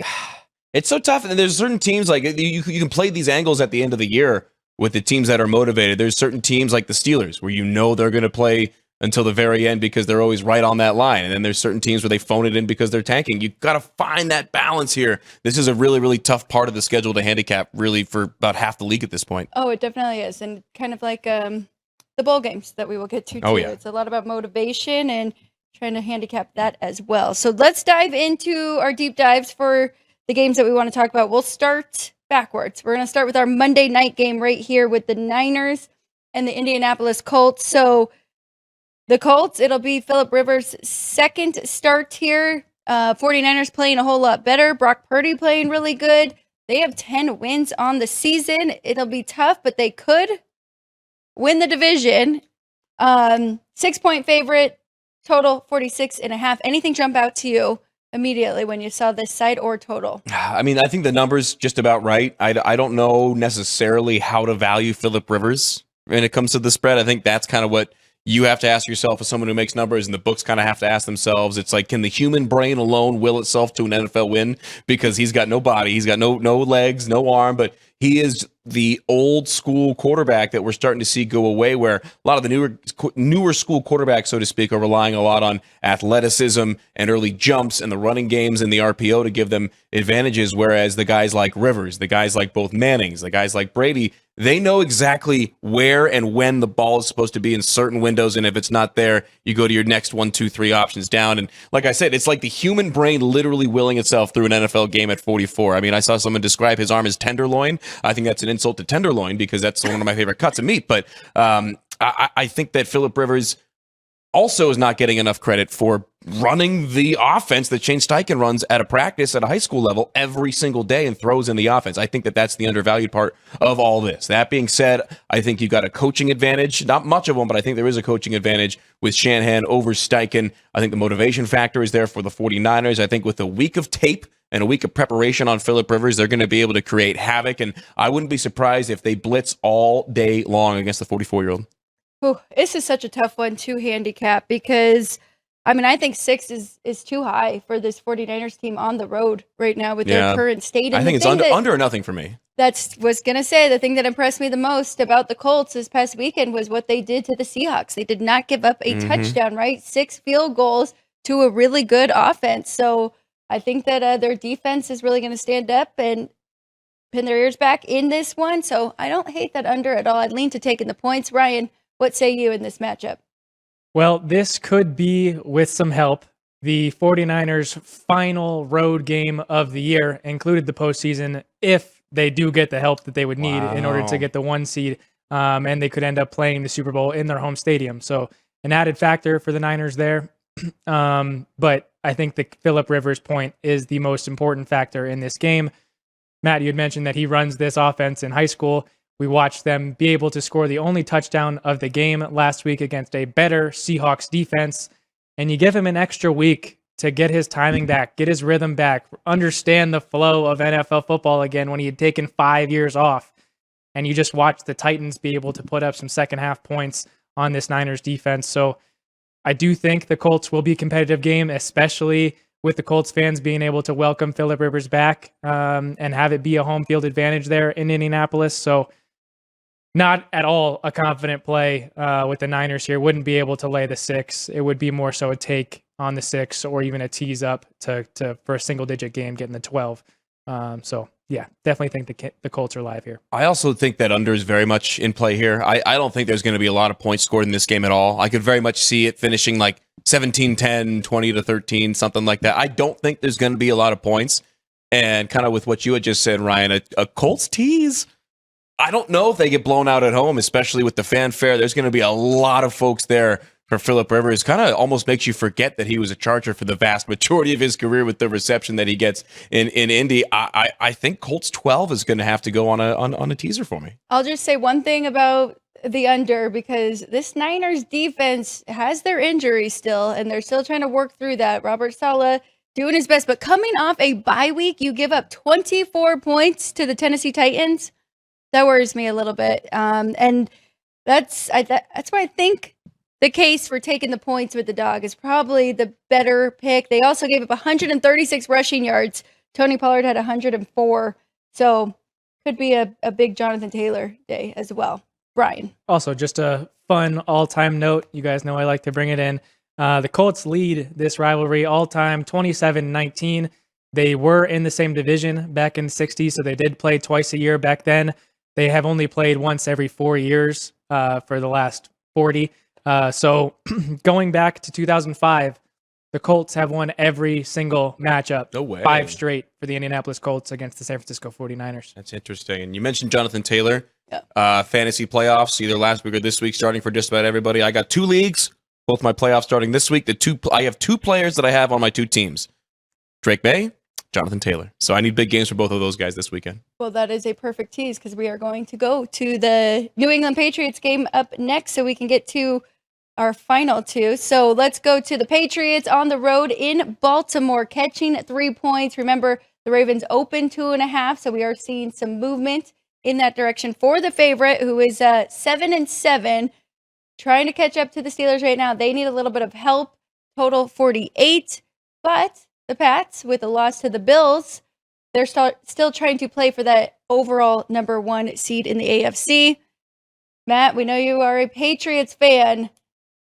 B: it's so tough. And there's certain teams like you can play these angles at the end of the year with the teams that are motivated. There's certain teams like the Steelers where they're going to play until the very end because they're always right on that line. And then there's certain teams where they phone it in because they're tanking. You've got to find that balance here. This is a really, really tough part of the schedule to handicap really for about half the league at this point.
A: Oh, it definitely is. And kind of like the bowl games that we will get to too.
B: Oh, yeah.
A: It's a lot about motivation and trying to handicap that as well. So let's dive into our deep dives for the games that we want to talk about. We'll start backwards. We're going to start with our Monday night game right here with the Niners and the Indianapolis Colts. So the Colts, it'll be Phillip Rivers' second start here. 49ers playing a whole lot better. Brock Purdy playing really good. They have 10 wins on the season. It'll be tough, but they could win the division. 6-point favorite, total 46.5. Anything jump out to you immediately when you saw this side or total?
B: I mean, I think the number's just about right. I don't know necessarily how to value Phillip Rivers when it comes to the spread. I think that's kind of what you have to ask yourself as someone who makes numbers, and the books kind of have to ask themselves. It's like, can the human brain alone will itself to an NFL win? Because he's got no body, he's got no legs, no arm, but He is the old school quarterback that we're starting to see go away, where a lot of the newer school quarterbacks, so to speak, are relying a lot on athleticism and early jumps and the running games and the RPO to give them advantages, whereas the guys like Rivers, the guys like both Mannings, the guys like Brady, they know exactly where and when the ball is supposed to be in certain windows, and if it's not there, you go to your next 1, 2, 3 options down. And like I said, it's like the human brain literally willing itself through an NFL game at 44. I mean, I saw someone describe his arm as tenderloin. I think that's an insult to tenderloin because that's one of my favorite cuts of meat. But I think that Phillip Rivers also is not getting enough credit for running the offense that Shane Steichen runs at a practice at a high school level every single day and throws in the offense. I think that that's the undervalued part of all this. That being said, I think you got a coaching advantage. Not much of one, but I think there is a coaching advantage with Shanahan over Steichen. I think the motivation factor is there for the 49ers. I think with a week of tape and a week of preparation on Phillip Rivers, they're going to be able to create havoc. And I wouldn't be surprised if they blitz all day long against the 44-year-old.
A: Ooh, this is such a tough one to handicap because, I mean, I think 6 is too high for this 49ers team on the road right now with their current state. And
B: I think it's under or nothing for me.
A: That's was going to say the thing that impressed me the most about the Colts this past weekend was what they did to the Seahawks. They did not give up a touchdown, right? 6 field goals to a really good offense. So I think that their defense is really going to stand up and pin their ears back in this one. So I don't hate that under at all. I'd lean to taking the points. Ryan, what say you in this matchup?
C: Well, this could be, with some help, the 49ers' final road game of the year, included the postseason, if they do get the help that they would need in order to get the 1 seed, and they could end up playing the Super Bowl in their home stadium. So an added factor for the Niners there. But I think the Phillip Rivers point is the most important factor in this game. Matt, you had mentioned that he runs this offense in high school. We watched them be able to score the only touchdown of the game last week against a better Seahawks defense. And you give him an extra week to get his timing back, get his rhythm back, understand the flow of NFL football again when he had taken 5 years off. And you just watch the Titans be able to put up some second half points on this Niners defense. So I do think the Colts will be a competitive game, especially with the Colts fans being able to welcome Phillip Rivers back and have it be a home field advantage there in Indianapolis. So not at all a confident play with the Niners here. Wouldn't be able to lay the 6. It would be more so a take on the 6 or even a tease up to for a single-digit game getting the 12. So, yeah, definitely think the Colts are live here.
B: I also think that under is very much in play here. I don't think there's going to be a lot of points scored in this game at all. I could very much see it finishing like 17-10, 20-13, something like that. I don't think there's going to be a lot of points. And kind of with what you had just said, Ryan, a Colts tease, I don't know if they get blown out at home, especially with the fanfare. There's going to be a lot of folks there for Phillip Rivers. Kind of almost makes you forget that he was a Charger for the vast majority of his career with the reception that he gets in Indy. I think Colts 12 is going to have to go on a teaser for me.
A: I'll just say one thing about the under because this Niners defense has their injuries still, and they're still trying to work through that. Robert Saleh doing his best, but coming off a bye week, you give up 24 points to the Tennessee Titans. That worries me a little bit. And that's why I think the case for taking the points with the dog is probably the better pick. They also gave up 136 rushing yards. Tony Pollard had 104. So could be a big Jonathan Taylor day as well. Brian.
C: Also, just a fun all-time note. You guys know I like to bring it in. The Colts lead this rivalry all-time 27-19. They were in the same division back in the 60s, so they did play twice a year back then. They have only played once every 4 years for the last 40. So going back to 2005, the Colts have won every single matchup.
B: No way.
C: 5 straight for the Indianapolis Colts against the San Francisco 49ers.
B: That's interesting. And you mentioned Jonathan Taylor. Fantasy playoffs, either last week or this week, starting for just about everybody. I got 2 leagues, both my playoffs starting this week. I have 2 players that I have on my 2 teams. Drake May, Jonathan Taylor. So I need big games for both of those guys this weekend.
A: Well, that is a perfect tease because we are going to go to the New England Patriots game up next so we can get to our final 2. So let's go to the Patriots on the road in Baltimore, catching 3 points. Remember, the Ravens open 2.5, so we are seeing some movement in that direction for the favorite, who is 7-7, trying to catch up to the Steelers right now. They need a little bit of help. Total 48, but the Pats, with a loss to the Bills, they're still trying to play for that overall number 1 seed in the AFC. Matt, we know you are a Patriots fan.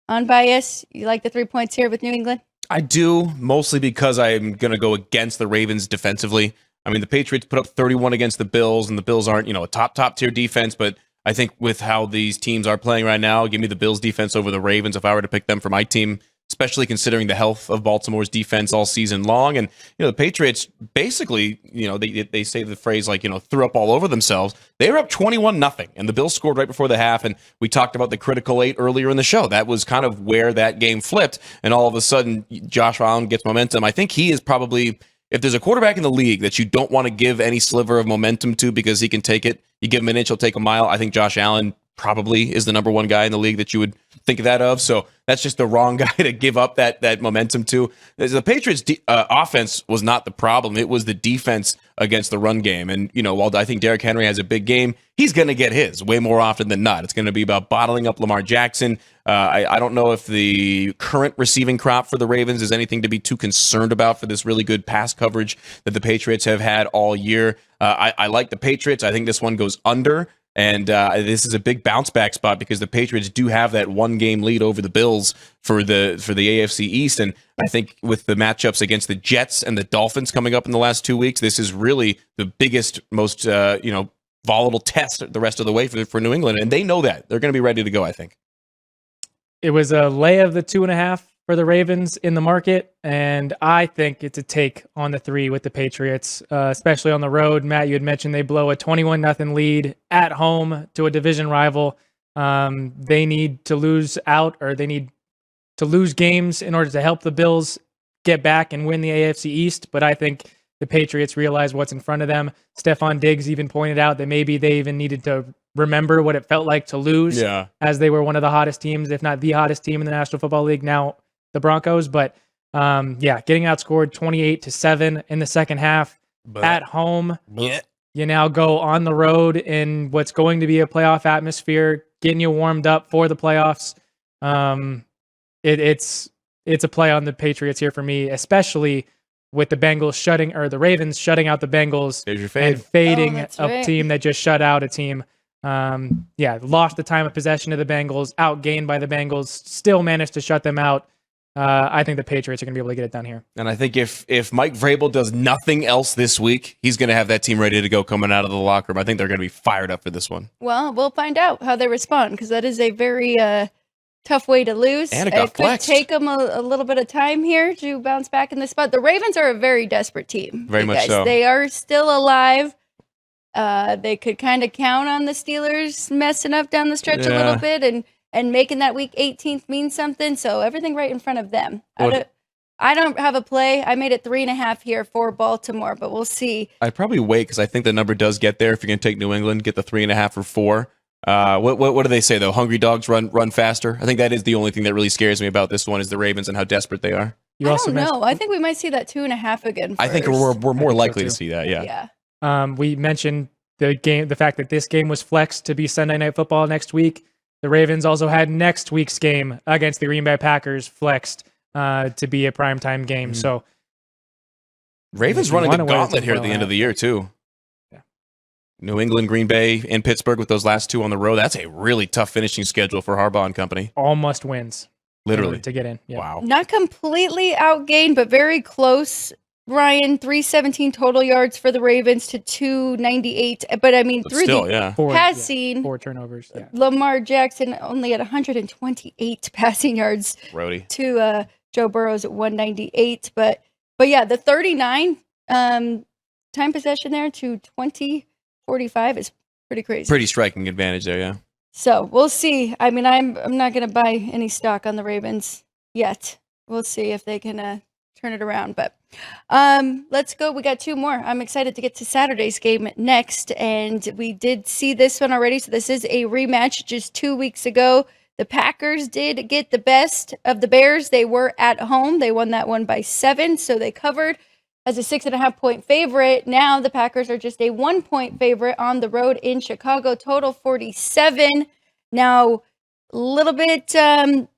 A: Unbiased, you like the 3 points here with New England?
B: I do, mostly because I'm going to go against the Ravens defensively. I mean, the Patriots put up 31 against the Bills, and the Bills aren't, a top tier defense, but I think with how these teams are playing right now, give me the Bills defense over the Ravens if I were to pick them for my team, especially considering the health of Baltimore's defense all season long. And, the Patriots basically, they say the phrase like, threw up all over themselves. They were up 21-0, and the Bills scored right before the half. And we talked about the critical 8 earlier in the show. That was kind of where that game flipped. And all of a sudden, Josh Allen gets momentum. I think he is probably, if there's a quarterback in the league that you don't want to give any sliver of momentum to because he can take it, you give him an inch, he'll take a mile. I think Josh Allen probably is the number 1 guy in the league that you would think of that of. So that's just the wrong guy to give up that momentum to. The Patriots offense was not the problem. It was the defense against the run game. And, while I think Derrick Henry has a big game, he's going to get his way more often than not. It's going to be about bottling up Lamar Jackson. I don't know if the current receiving crop for the Ravens is anything to be too concerned about for this really good pass coverage that the Patriots have had all year. I like the Patriots. I think this one goes under. And this is a big bounce back spot because the Patriots do have that 1-game lead over the Bills for the AFC East. And I think with the matchups against the Jets and the Dolphins coming up in the last 2 weeks, this is really the biggest, most volatile test the rest of the way for New England. And they know that. They're going to be ready to go, I think.
C: It was a lay of the 2.5 for the Ravens in the market, and I think it's a take on the 3 with the Patriots, especially on the road. Matt, you had mentioned they blow a 21-0 lead at home to a division rival. They need to lose out, or they need to lose games in order to help the Bills get back and win the AFC East, but I think the Patriots realize what's in front of them. Stephon Diggs even pointed out that maybe they even needed to remember what it felt like to lose, as they were one of the hottest teams, if not the hottest team in the National Football League, now the Broncos. But getting outscored 28-7 in the second half at home. You now go on the road in what's going to be a playoff atmosphere, getting you warmed up for the playoffs. It's a play on the Patriots here for me, especially with the Ravens shutting out the Bengals and fading a team that just shut out a team. Lost the time of possession to the Bengals, outgained by the Bengals, still managed to shut them out. I think the Patriots are going to be able to get it done here.
B: And I think if Mike Vrabel does nothing else this week, he's going to have that team ready to go coming out of the locker room. I think they're going to be fired up for this one.
A: Well, we'll find out how they respond, because that is a very tough way to lose.
B: And it
A: could take them a little bit of time here to bounce back in this spot. The Ravens are a very desperate team.
B: Very much so.
A: They are still alive. They could kind of count on the Steelers messing up down the stretch a little bit and making that week 18th mean something. So everything right in front of them. I don't have a play. I made it 3.5 here for Baltimore, but we'll see.
B: I'd probably wait, because I think the number does get there. If you're going to take New England, get the 3.5 or 4. What do they say though? Hungry dogs run faster. I think that is the only thing that really scares me about this one, is the Ravens and how desperate they are.
A: I don't know. I think we might see that 2.5 again.
B: I think we're more likely to see that.
A: Yeah.
C: We mentioned the fact that this game was flexed to be Sunday Night Football next week. The Ravens also had next week's game against the Green Bay Packers flexed to be a primetime game. So
B: Ravens running the gauntlet here at the end of the year too. Yeah. New England, Green Bay, and Pittsburgh with those last 2 on the road. That's a really tough finishing schedule for Harbaugh and company.
C: All must wins.
B: Literally.
C: To get in. Yeah.
B: Wow.
A: Not completely outgained, but very close. Ryan, 317 total yards for the Ravens to 298. But I mean, through the passing,
C: 4 turnovers. Yeah.
A: Lamar Jackson only at 128 passing yards to Joe Burrow's at 198. But yeah, the 39 time possession there to 20-45 is pretty crazy.
B: Pretty striking advantage there, yeah.
A: So we'll see. I mean, I'm not going to buy any stock on the Ravens yet. We'll see if they can turn it around. But let's go. We got 2 more. I'm excited to get to Saturday's game next. And we did see this one already. So this is a rematch. Just 2 weeks ago, the Packers did get the best of the Bears. They were at home. They won that one by 7. So they covered as a 6.5-point favorite. Now the Packers are just a 1-point favorite on the road in Chicago. Total 47. Now, a little bit kind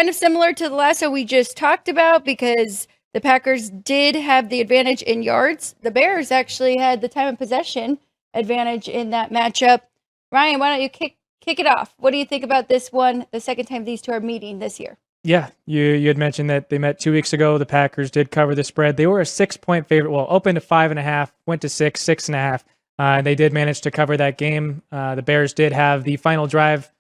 A: of similar to the last one we just talked about, because The Packers did have the advantage in yards. The Bears actually had the time of possession advantage in that matchup. Ryan, why don't you kick it off? What do you think about this one, the second time these two are meeting this year?
C: Yeah, you had mentioned that they met 2 weeks ago. The Packers did cover the spread. They were a 6-point favorite. Well, opened to 5.5, went to 6.5. They did manage to cover that game. The Bears did have the final drive.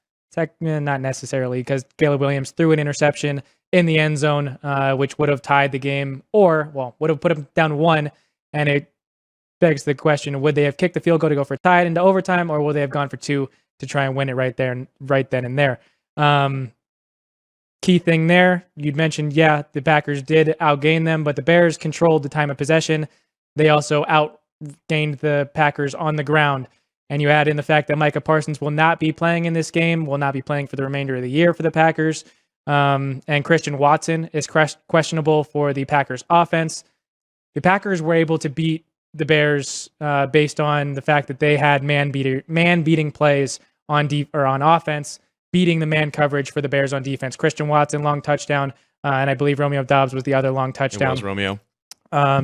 C: Not necessarily, because Caleb Williams threw an interception in the end zone, which would have tied the game, or would have put them down 1. And it begs the question: would they have kicked the field goal to go for tied into overtime, or would they have gone for 2 to try and win it right then and there? Key thing there, you'd mentioned, the Packers did outgain them, but the Bears controlled the time of possession. They also outgained the Packers on the ground. And you add in the fact that Micah Parsons will not be playing in this game, will not be playing for the remainder of the year for the Packers. And Christian Watson is questionable for the Packers offense. The Packers were able to beat the Bears based on the fact that they had man-beating plays on offense, beating the man coverage for the Bears on defense. Christian Watson, long touchdown, and I believe Romeo Doubs was the other long touchdown.
B: It was Romeo.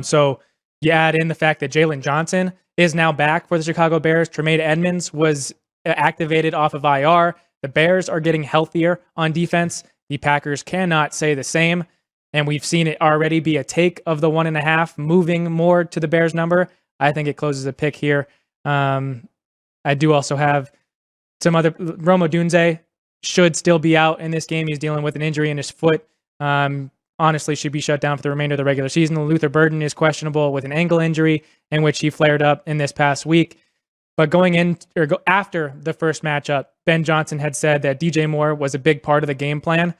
C: So you add in the fact that Jalen Johnson is now back for the Chicago Bears. Tremaine Edmonds was activated off of IR. The Bears are getting healthier on defense. The Packers cannot say the same, and we've seen it already be a take of the 1.5, moving more to the Bears number. I think it closes a pick here. I do also have some other. Rome Odunze should still be out in this game. He's dealing with an injury in his foot. Honestly, should be shut down for the remainder of the regular season. Luther Burden is questionable with an ankle injury, in which he flared up in this past week. But after the first matchup, Ben Johnson had said that DJ Moore was a big part of the game plan,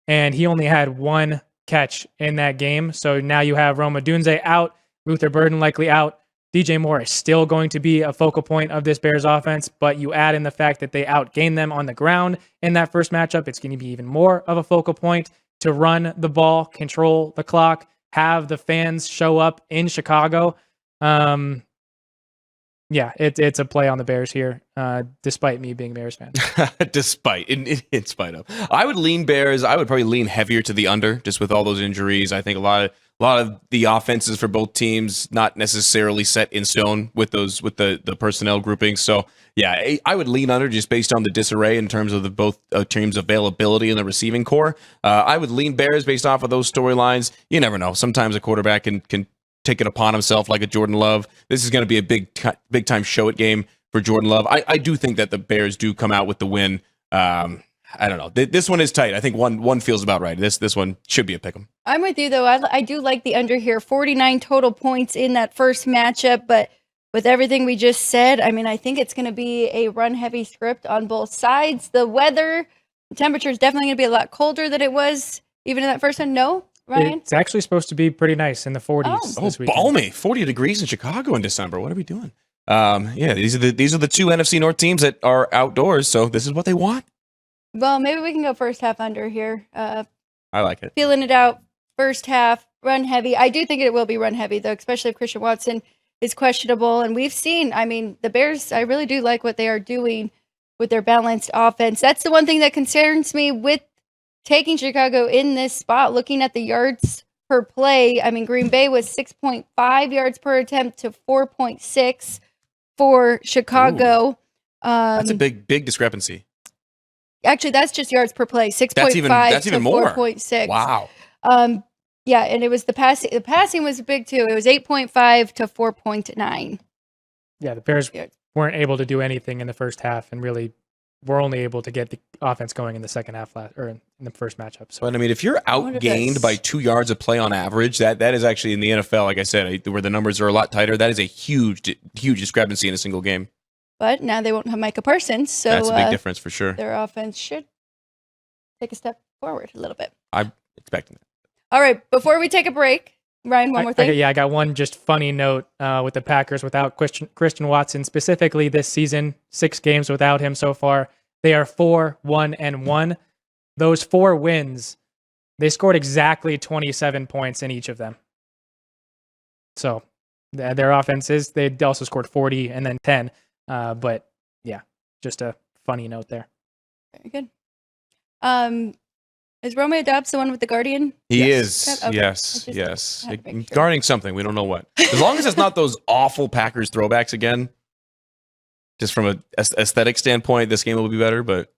C: and he only had 1 catch in that game. So now you have Rome Odunze out, Luther Burden likely out. DJ Moore is still going to be a focal point of this Bears offense, but you add in the fact that they outgained them on the ground in that first matchup. It's going to be even more of a focal point to run the ball, control the clock, have the fans show up in Chicago. It's a play on the Bears here, despite me being a Bears fan.
B: in spite of. I would lean Bears. I would probably lean heavier to the under, just with all those injuries. I think a lot of the offenses for both teams not necessarily set in stone with the personnel grouping. So yeah, I would lean under just based on the disarray in terms of the both teams' availability in the receiving core. I would lean Bears based off of those storylines. You never know. Sometimes a quarterback can take it upon himself like a Jordan Love. This is going to be a big time show it game for Jordan Love. I do think that the Bears do come out with the win. I don't know. This one is tight. I think one feels about right. This one should be a pick'em.
A: I'm with you, though. I do like the under here. 49 total points in that first matchup, but with everything we just said, I mean, I think it's going to be a run-heavy script on both sides. The weather, the temperature is definitely going to be a lot colder than it was even in that first one. No, Ryan?
C: It's actually supposed to be pretty nice in the 40s this weekend.
B: Balmy. 40 degrees in Chicago in December. What are we doing? These are the 2 NFC North teams that are outdoors, so this is what they want.
A: Well, maybe we can go first half under here.
B: I like it.
A: Feeling it out, first half, run heavy. I do think it will be run heavy, though, especially if Christian Watson is questionable. And we've seen, the Bears, I really do like what they are doing with their balanced offense. That's the one thing that concerns me with taking Chicago in this spot, looking at the yards per play. Green Bay was 6.5 yards per attempt to 4.6 for Chicago.
B: That's a big discrepancy.
A: Actually, that's just yards per play, 6.5
B: that's
A: to
B: even more.
A: 4.6.
B: Wow.
A: And it was the passing. The passing was big too. It was 8.5 to 4.9.
C: Yeah, the Bears weren't able to do anything in the first half, and really were only able to get the offense going in the second half in the first matchup. So,
B: but if you're outgained by 2 yards of play on average, that is actually in the NFL, like I said, where the numbers are a lot tighter. That is a huge discrepancy in a single game.
A: But now they won't have Micah Parsons, so
B: that's a big difference for sure.
A: Their offense should take a step forward a little bit.
B: I'm expecting that.
A: All right, before we take a break, Ryan, one more thing.
C: I got one just funny note with the Packers without Christian Watson, specifically this season, 6 games without him so far. They are 4-1-1. Those 4 wins, they scored exactly 27 points in each of them. So their offenses, they also scored 40 and then 10. But yeah, just a funny note there.
A: Very good. Is Romeo Dobbs the one with the Guardian?
B: He
A: Yes.
B: is.
A: Okay.
B: Yes.
A: had to make sure.
B: Guarding something. We don't know what. As long as it's not those awful Packers throwbacks again, just from an aesthetic standpoint, this game will be better. But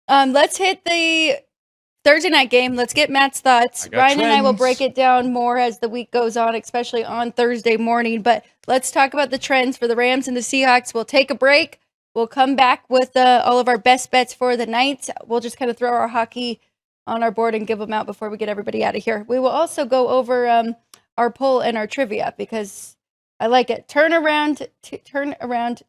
A: Let's hit the Thursday night game. Let's get Matt's thoughts. Ryan and I will break it down more as the week goes on, especially on Thursday morning. But let's talk about the trends for the Rams and the Seahawks. We'll take a break. We'll come back with all of our best bets for the night. We'll just kind of throw our hockey on our board and give them out before we get everybody out of here. We will also go over our poll and our trivia because I like it. Turn around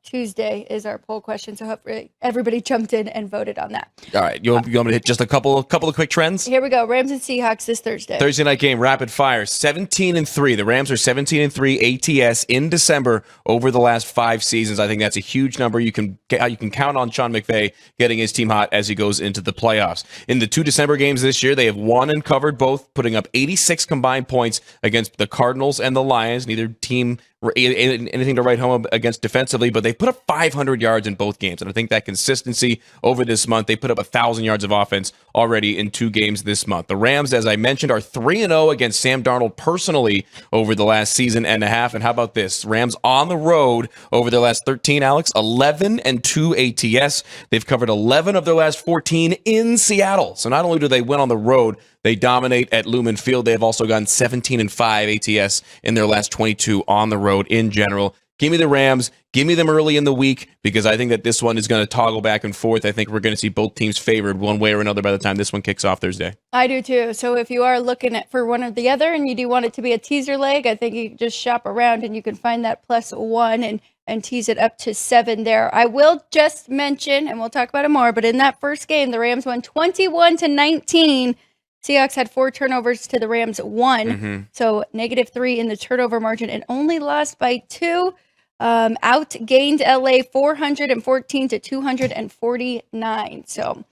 A: Tuesday is our poll question. So hopefully everybody jumped in and voted on that.
B: all right, you want me to hit just a couple of quick trends?
A: Here we go. Rams and Seahawks this Thursday.
B: Thursday night game, rapid fire, 17-3. The Rams are 17-3 ATS in December over the last 5 seasons. I think that's a huge number. You can count on Sean McVay getting his team hot as he goes into the playoffs. In the 2 December games this year, they have won and covered both, putting up 86 combined points against the Cardinals and the Lions. Neither team anything to write home against defensively, but they put up 500 yards in both games. And I think that consistency over this month, they put up 1,000 yards of offense already in 2 games this month. The Rams, as I mentioned, are 3-0 against Sam Darnold personally over the last season and a half. And how about this? Rams on the road over their last 13, Alex, 11-2 ATS. They've covered 11 of their last 14 in Seattle. So not only do they win on the road, they dominate at Lumen Field. They have also gone 17-5 ATS in their last 22 on the road in general. Give me the Rams. Give me them early in the week because I think that this one is going to toggle back and forth. I think we're going to see both teams favored one way or another by the time this one kicks off Thursday.
A: I do too. So if you are looking for one or the other and you do want it to be a teaser leg, I think you can just shop around and you can find that +1 and tease it up to 7 there. I will just mention, and we'll talk about it more, but in that first game, the Rams won 21-19. Seahawks had 4 turnovers to the Rams 1.
B: Mm-hmm.
A: So -3 in the turnover margin and only lost by 2. Outgained LA 414-249. So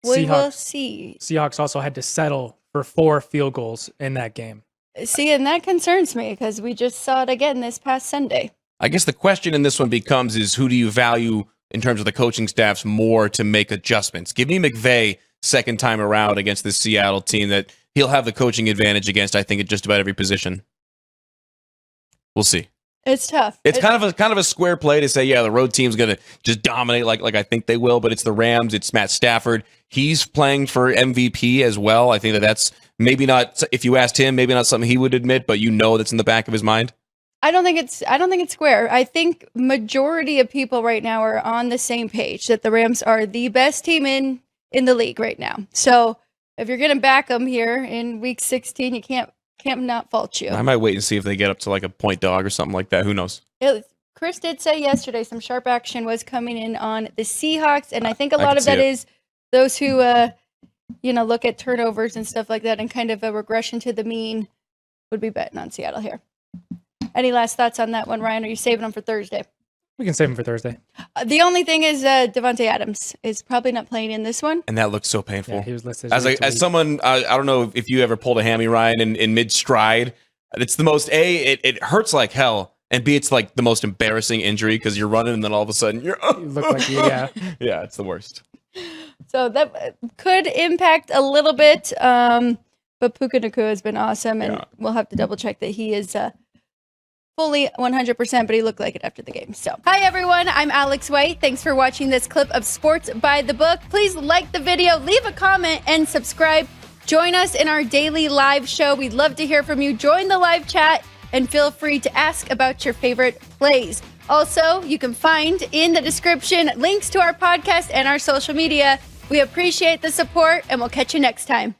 A: we will see.
C: Seahawks also had to settle for 4 field goals in that game.
A: See, and that concerns me because we just saw it again this past Sunday.
B: I guess the question in this one becomes is who do you value in terms of the coaching staffs more to make adjustments? Give me McVay second time around against this Seattle team that he'll have the coaching advantage against, I think, at just about every position. We'll see.
A: It's tough.
B: It's kind of a square play to say, yeah, the road team's going to just dominate like I think they will, but it's the Rams, it's Matt Stafford. He's playing for MVP as well. I think that's maybe not, if you asked him, maybe not something he would admit, but that's in the back of his mind.
A: I don't think it's square. I think majority of people right now are on the same page that the Rams are the best team in the league right now. So if you're going to back them here in week 16, you can't not fault you.
B: I might wait and see if they get up to like a point dog or something like that. Who knows?
A: Chris did say yesterday some sharp action was coming in on the Seahawks, and I think a lot of that is those who look at turnovers and stuff like that and kind of a regression to the mean would be betting on Seattle here. Any last thoughts on that one, Ryan? Are you saving them for Thursday?
C: We can save them for Thursday.
A: The only thing is Devontae Adams is probably not playing in this one.
B: And that looks so painful.
C: Yeah, he was listed
B: as someone, I don't know if you ever pulled a hammy, Ryan, in mid-stride. It's the most, it hurts like hell, and B, it's like the most embarrassing injury because you're running and then all of a sudden you
C: look like you, yeah.
B: Yeah, it's the worst.
A: So that could impact a little bit, but Puka Nacua has been awesome, and we'll have to double-check that he is fully 100%, but he looked like it after the game. So, hi everyone, I'm Alex White. Thanks for watching this clip of Sports by the Book. Please like the video, leave a comment, and subscribe. Join us in our daily live show. We'd love to hear from you. Join the live chat and feel free to ask about your favorite plays. Also, you can find in the description links to our podcast and our social media. We appreciate the support, and we'll catch you next time.